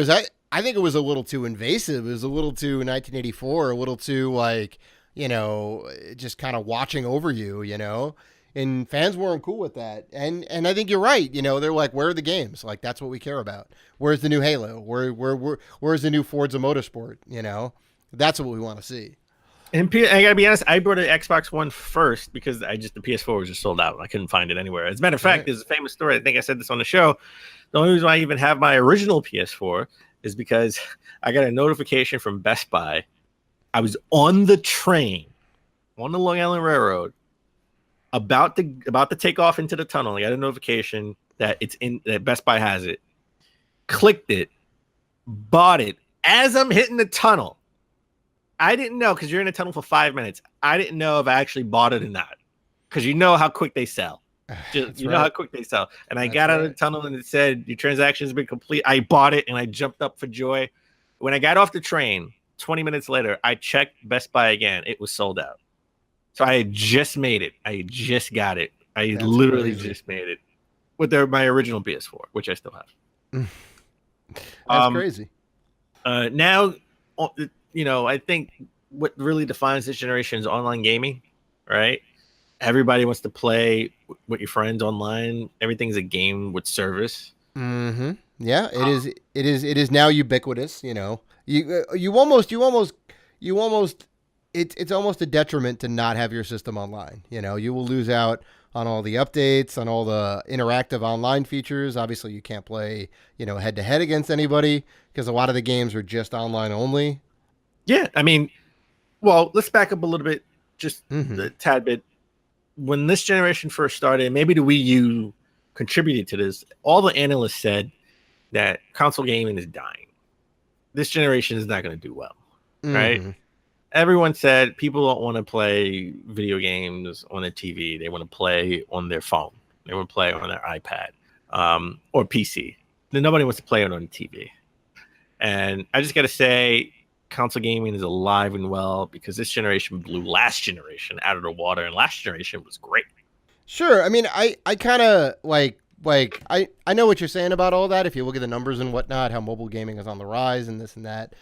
was a little too invasive. It was a little too 1984, a little too like, you know, just kind of watching over you, you know. And fans weren't cool with that. And I think you're right. You know, they're like, where are the games? Like, that's what we care about. Where's the new Halo? Where's the new Forza Motorsport? You know, that's what we want to see. And I gotta be honest, I brought an Xbox One first because the PS4 was just sold out. I couldn't find it anywhere. As a matter of fact, There's a famous story. I think I said this on the show. The only reason why I even have my original PS4 is because I got a notification from Best Buy. I was on the train on the Long Island Railroad about to take off into the tunnel. I got a notification that that Best Buy has it. Clicked it, bought it as I'm hitting the tunnel. I didn't know because you're in a tunnel for 5 minutes. I didn't know if I actually bought it or not because you know how quick they sell. Know how quick they sell. And I got out of the tunnel and it said your transaction has been complete. I bought it and I jumped up for joy. When I got off the train, 20 minutes later, I checked Best Buy again. It was sold out. So I had just made it. I just got it. That's literally crazy. Just made it with my original PS4, which I still have. That's crazy. Now, you know, I think what really defines this generation is online gaming, right? Everybody wants to play with your friends online. Everything's a game with service. Mm-hmm. Yeah, it is now ubiquitous. You know, you almost it's almost a detriment to not have your system online. You know, you will lose out on all the updates, on all the interactive online features. Obviously, you can't play, you know, head to head against anybody because a lot of the games are just online only. Yeah, I mean, well, let's back up a little bit, just a tad bit. When this generation first started, maybe the Wii U contributed to this. All the analysts said that console gaming is dying. This generation is not going to do well, right? Everyone said people don't want to play video games on a TV. They want to play on their phone. They want to play on their iPad or PC. Then nobody wants to play it on TV. And I just got to say, console gaming is alive and well because this generation blew last generation out of the water, and last generation was great. Sure. I mean, I kind of like I know what you're saying about all that. If you look at the numbers and whatnot, how mobile gaming is on the rise and this and that,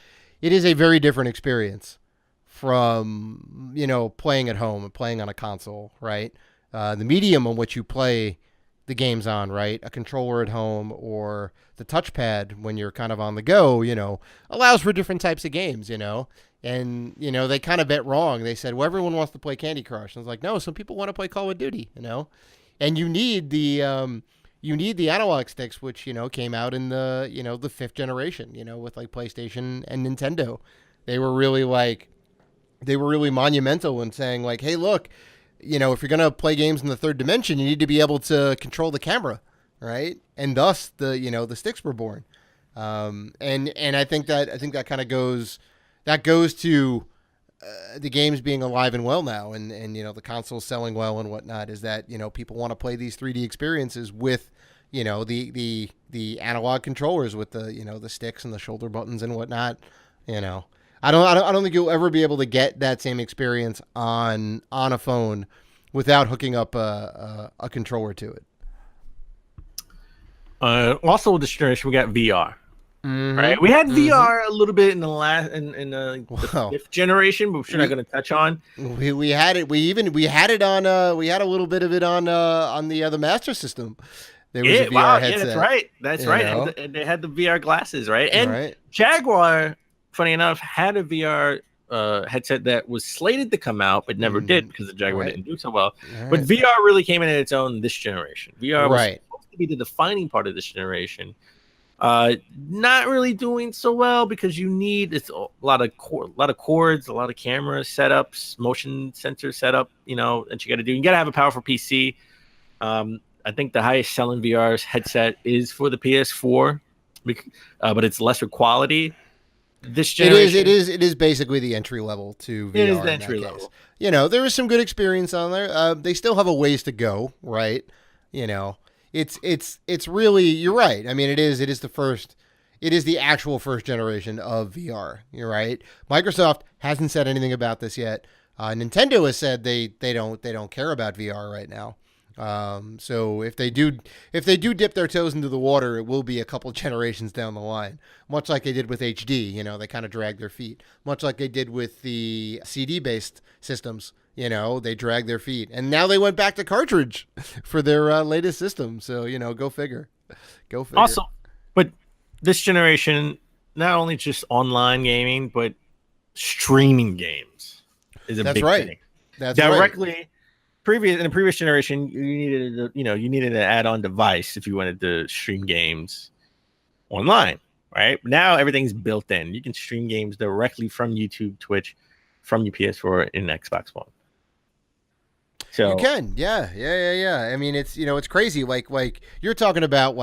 it is a very different experience from, you know, playing at home and playing on a console, right? The medium on which you play the games on, right? A controller at home or the touchpad when you're kind of on the go, you know, allows for different types of games, you know. And, you know, they kind of bet wrong. They said, well, everyone wants to play Candy Crush. And it's like, no, some people want to play Call of Duty, you know. And you need the analog sticks, which, you know, came out in the, you know, the 5th generation, you know, with like PlayStation and Nintendo. They were really monumental in saying like, hey, look, you know, if you're going to play games in the 3rd dimension, you need to be able to control the camera, right? And thus the, you know, the sticks were born. And I think that kind of goes to the games being alive and well now, and the consoles selling well and whatnot. Is that people want to play these 3D experiences with the analog controllers with the the sticks and the shoulder buttons and whatnot. I don't think you'll ever be able to get that same experience on a phone without hooking up a controller to it. Also, with this generation, we got VR. Right, we had VR a little bit in the last the fifth generation, but we're not going to touch on. We had it. We had it on. We had a little bit of it on the Master System. There was a VR headset. Yeah, that's right. And they had the VR glasses, right? And Jaguar, funny enough, had a VR headset that was slated to come out, but never did because the Jaguar didn't do so well. But VR really came in its own this generation. VR was supposed to be the defining part of this generation. Not really doing so well because it's a lot of cords, a lot of camera setups, motion sensor setup, that you got to do. You got to have a powerful PC. I think the highest selling VR headset is for the PS4, but it's lesser quality. This generation, it is basically the entry level to VR. It is the entry level. There is some good experience on there. They still have a ways to go, right? It's really, you're right. I mean, it is the actual first generation of VR. You're right. Microsoft hasn't said anything about this yet. Nintendo has said they don't care about VR right now. So if they do dip their toes into the water, it will be a couple generations down the line, much like they did with HD. They kind of dragged their feet, much like they did with the CD based systems. They dragged their feet, and now they went back to cartridge for their latest system. So, go figure. Go figure. Also, but this generation, not only just online gaming, but streaming games is a big thing. That's directly. Right. In the previous generation, you needed an add-on device if you wanted to stream games online, right? Now everything's built in. You can stream games directly from YouTube, Twitch, from your PS4 and Xbox One. So you can, yeah. I mean, it's crazy. Like you're talking about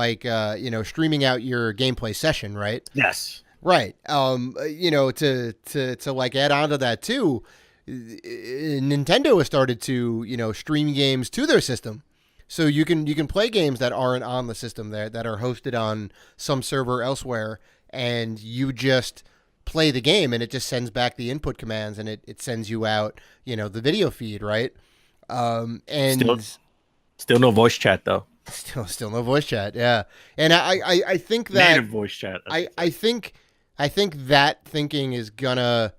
streaming out your gameplay session, right? Yes. Right. To like add on to that too, Nintendo has started to stream games to their system, so you can play games that aren't on the system there, that are hosted on some server elsewhere, and you just play the game and it just sends back the input commands and it sends you out the video feed, right? And still no voice chat though. Still no voice chat. Yeah. And I think that native voice chat. I think that thinking is gonna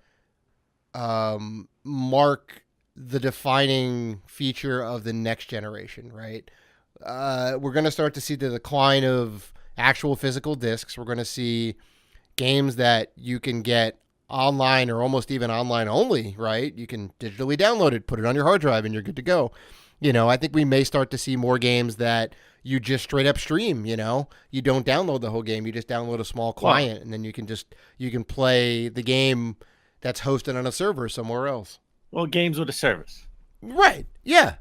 mark the defining feature of the next generation, right? We're gonna start to see the decline of actual physical discs. We're gonna see games that you can get online or almost even online only, right? You can digitally download it, put it on your hard drive, and you're good to go. I think we may start to see more games that you just straight up stream. You don't download the whole game. You just download a small client, and then you can play the game that's hosted on a server somewhere else. Well, games with a service. Right. Yeah.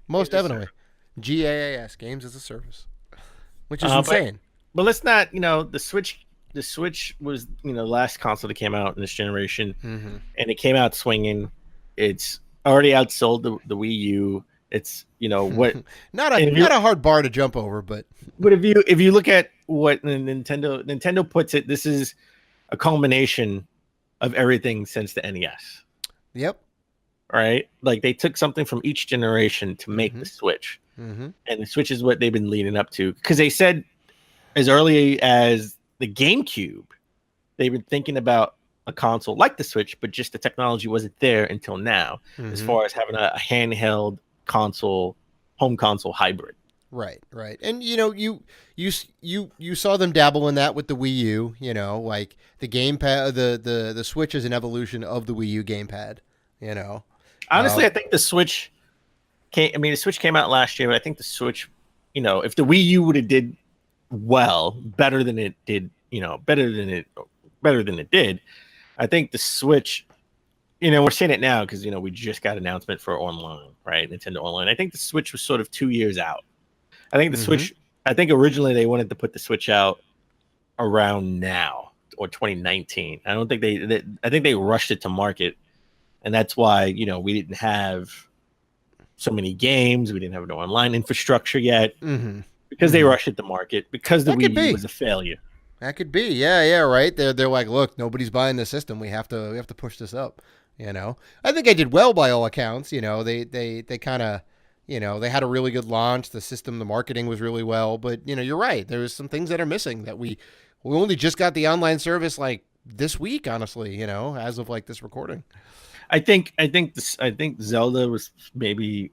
Most definitely. GAAS, games as a service, which is insane. But let's not, the Switch. The Switch was, the last console that came out in this generation, and it came out swinging. It's already outsold the Wii U. It's what not a hard bar to jump over, but if you look at what Nintendo puts it, this is a culmination of everything since the NES. Yep. Right, like they took something from each generation to make the Switch, and the Switch is what they've been leading up to, because they said as early as the GameCube, they've been thinking about a console like the Switch, but just the technology wasn't there until now, as far as having a handheld console, home console hybrid. Right. And you saw them dabble in that with the Wii U. Like the gamepad, the Switch is an evolution of the Wii U gamepad. Honestly, I think the Switch the Switch came out last year, but I think the Switch, if the Wii U would have did well, better than it did, better than it did, I think the Switch, we're seeing it now because we just got announcement for online, right? Nintendo Online. I think the Switch was sort of 2 years out. I think the Switch, I think originally they wanted to put the Switch out around now or 2019. I don't think I think they rushed it to market, and that's why we didn't have so many games. We didn't have no online infrastructure yet because they rushed it to market because the Wii U was a failure. That could be, yeah, right. They're like, look, nobody's buying the system. We have to push this up. I think I did well by all accounts. They kind of, they had a really good launch. The system, the marketing was really well. But you're right. There's some things that are missing that we only just got the online service like this week, honestly. As of like this recording. I think Zelda was maybe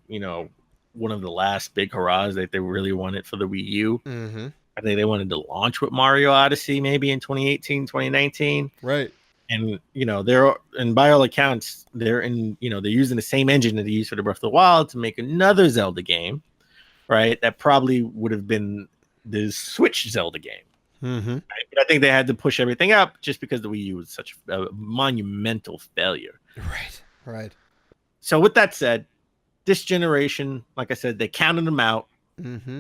one of the last big hurrahs that they really wanted for the Wii U. Mm-hmm. I think they wanted to launch with Mario Odyssey maybe in 2018, 2019. Right. And they're, and by all accounts, they're using the same engine that they used for the Breath of the Wild to make another Zelda game, right? That probably would have been the Switch Zelda game. Mm-hmm. Right? But I think they had to push everything up just because the Wii U was such a monumental failure. Right. So with that said, this generation, like I said, they counted them out. Mm-hmm.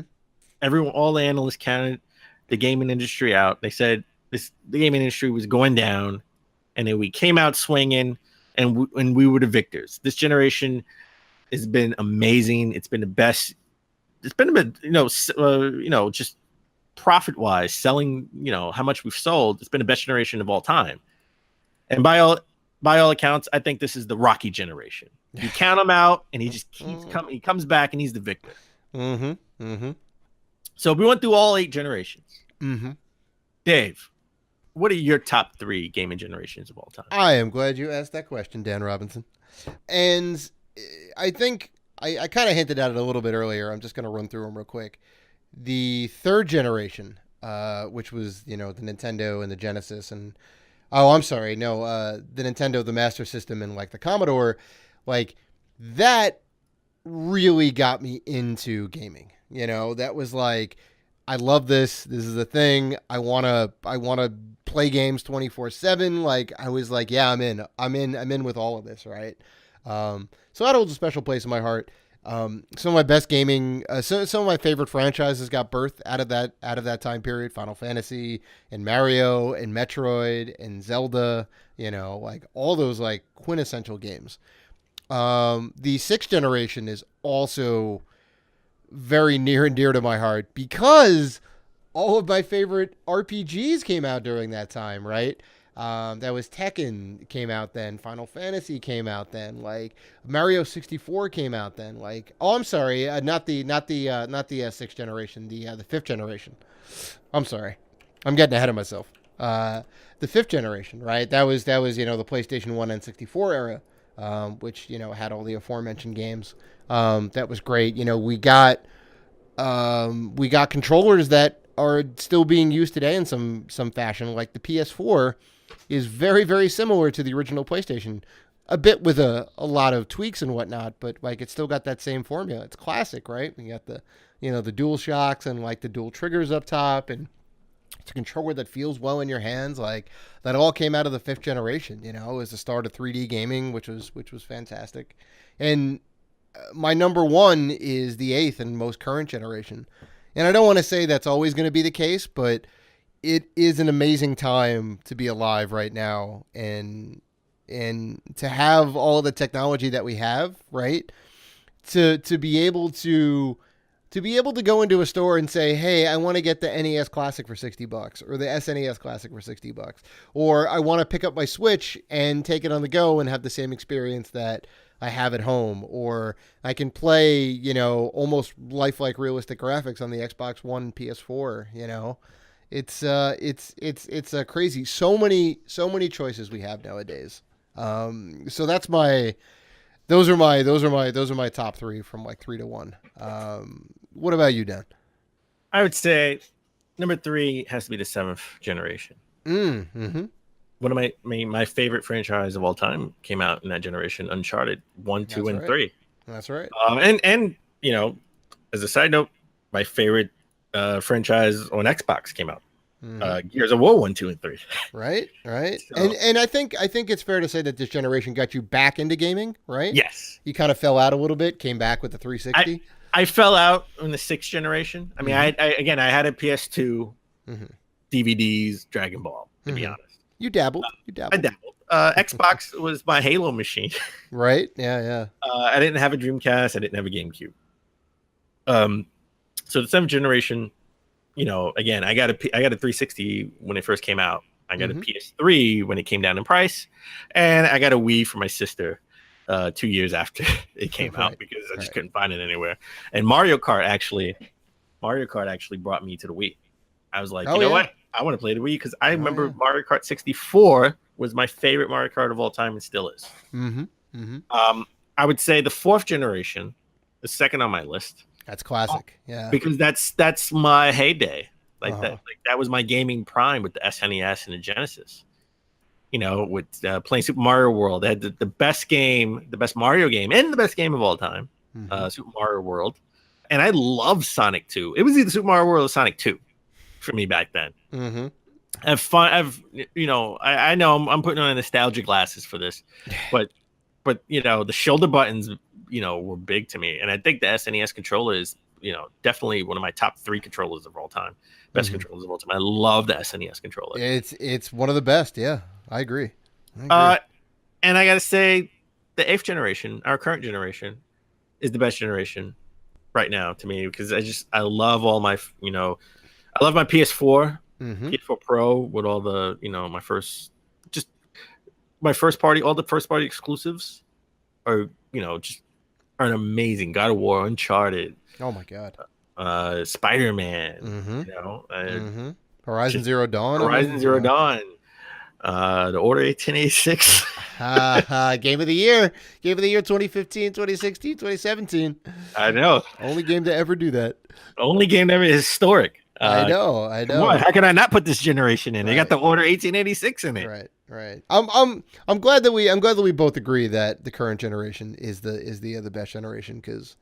All the analysts counted the gaming industry out. They said the gaming industry was going down, and then we came out swinging, and we were the victors. This generation has been amazing. It's been the best. It's been a bit, just profit wise, selling, how much we've sold. It's been the best generation of all time. And by all accounts, I think this is the Rocky generation. You count him out, and he just keeps coming. He comes back, and he's the victor. Mm-hmm. Mm-hmm. So we went through all 8 generations. Mm-hmm. Dave, what are your top 3 gaming generations of all time? I am glad you asked that question, Dan Robinson. And I think I kind of hinted at it a little bit earlier. I'm just going to run through them real quick. The 3rd generation, which was, the Nintendo and the Genesis and... Oh, I'm sorry. No, the Nintendo, the Master System, and like the Commodore, like that really got me into gaming. That was like, I love this. This is a thing. I wanna play games 24/7. Like I was like, yeah, I'm in with all of this, right? So that holds a special place in my heart. Some of my best gaming, some of my favorite franchises got birthed out of that time period. Final Fantasy and Mario and Metroid and Zelda, like all those like quintessential games. The 6th generation is also very near and dear to my heart because all of my favorite RPGs came out during that time, right? That was Tekken came out then, Final Fantasy came out then, like Mario 64 came out then, like I'm sorry, not the 6th generation, the 5th generation. I'm sorry, I'm getting ahead of myself. The 5th generation, right? That was the PlayStation 1 and 64 era, which had all the aforementioned games. That was great. We got controllers that are still being used today in some fashion, like the PS4 is very, very similar to the original PlayStation, a bit with a lot of tweaks and whatnot, but like it's still got that same formula. It's classic, right? We got the the dual shocks and like the dual triggers up top, and it's a controller that feels well in your hands. Like that all came out of the 5th generation. It was the start of 3D gaming, which was fantastic. And my number 1 is the 8th and most current generation. And I don't want to say that's always going to be the case, but it is an amazing time to be alive right now, and to have all the technology that we have, right? To be able to go into a store and say, hey, I want to get the NES Classic for $60 or the SNES Classic for $60, or I want to pick up my Switch and take it on the go and have the same experience that I have at home, or I can play, almost lifelike realistic graphics on the Xbox One and PS4, It's crazy. So many choices we have nowadays. So those are my top 3 from like 3 to 1. What about you, Dan? I would say number 3 has to be the 7th generation. Mm-hmm. One of my favorite franchise of all time came out in that generation: Uncharted 1, 2, and 3. That's right. And as a side note, my favorite franchise on Xbox came out. Gears of War 1, 2, and 3. Right. So, and I think it's fair to say that this generation got you back into gaming, right? Yes. You kind of fell out a little bit, came back with the 360. I fell out in the 6th generation. I mean, I had a PS2. Mm-hmm. DVDs, Dragon Ball, to be honest. You dabbled. I dabbled. Xbox was my Halo machine. Right? Yeah. I didn't have a Dreamcast. I didn't have a GameCube. So the 7th generation, again, I got a 360 when it first came out. I got a PS3 when it came down in price, and I got a Wii for my sister 2 years after it came out because I just couldn't find it anywhere. And Mario Kart actually brought me to the Wii. I was like, you know what? I want to play the Wii because I remember Mario Kart 64 was my favorite Mario Kart of all time and still is. I would say the 4th generation is second on my list. That's classic. Yeah. Because that's my heyday. That was my gaming prime with the SNES and the Genesis. With playing Super Mario World. They had the best Mario game, and the best game of all time, Super Mario World. And I love Sonic 2. It was either Super Mario World or Sonic 2 for me back then. I know I'm putting on nostalgia glasses for this, but the shoulder buttons, were big to me. And I think the SNES controller is, definitely one of my top 3 controllers of all time. Best controllers of all time. I love the SNES controller. It's one of the best. Yeah, I agree. And I got to say, the 8th generation, our current generation, is the best generation right now to me because I love all my, I love my PS4, PS4 Pro with all the, all the first party exclusives are an amazing. God of War, Uncharted. Oh my God. Spider-Man. Horizon Zero Dawn. The Order 1886. Game of the year 2015, 2016, 2017. I know. Only game to ever do that. Only game ever is historic. I know. How can I not put this generation in? They got the Order 1886 in it. Right. I'm glad that we both agree that the current generation is the best generation because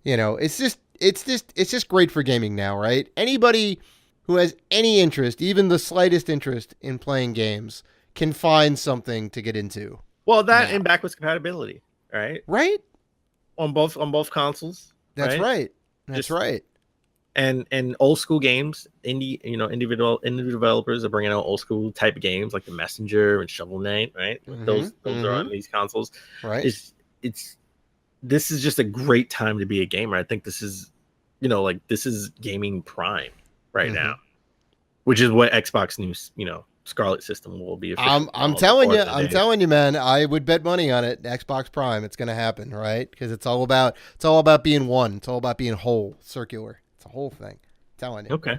it's just great for gaming now, right? Anybody who has any interest, even the slightest interest in playing games, can find something to get into. Well, that and backwards compatibility, right? Right. On both consoles. That's right. That's right. And old school games, indie developers are bringing out old school type of games like The Messenger and Shovel Knight, right? Those are on these consoles. Right. This is just a great time to be a gamer. I think this is, this is gaming prime right now, which is what Xbox new, Scarlet system will be. I'm telling you, man, I would bet money on it. Xbox Prime, it's going to happen, right? Because it's all about being one. It's all about being whole, circular. It's a whole thing. I'm telling you. Okay.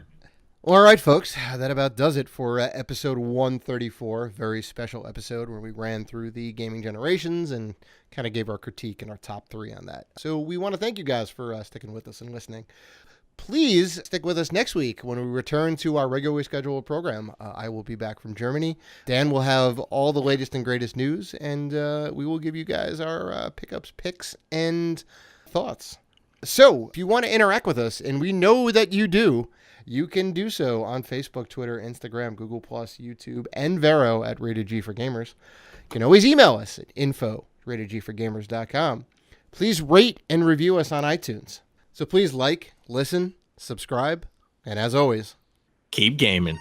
Well, all right, folks, that about does it for episode 134. Very special episode where we ran through the gaming generations and kind of gave our critique and our top 3 on that. So we want to thank you guys for sticking with us and listening. Please stick with us next week when we return to our regularly scheduled program. I will be back from Germany. Dan will have all the latest and greatest news, and we will give you guys our picks, and thoughts. So if you want to interact with us, and we know that you do, you can do so on Facebook, Twitter, Instagram, Google+, YouTube, and Vero at Rated G for Gamers. You can always email us at info@ratedgforgamers.com. Please rate and review us on iTunes. So please like, listen, subscribe, and as always, keep gaming.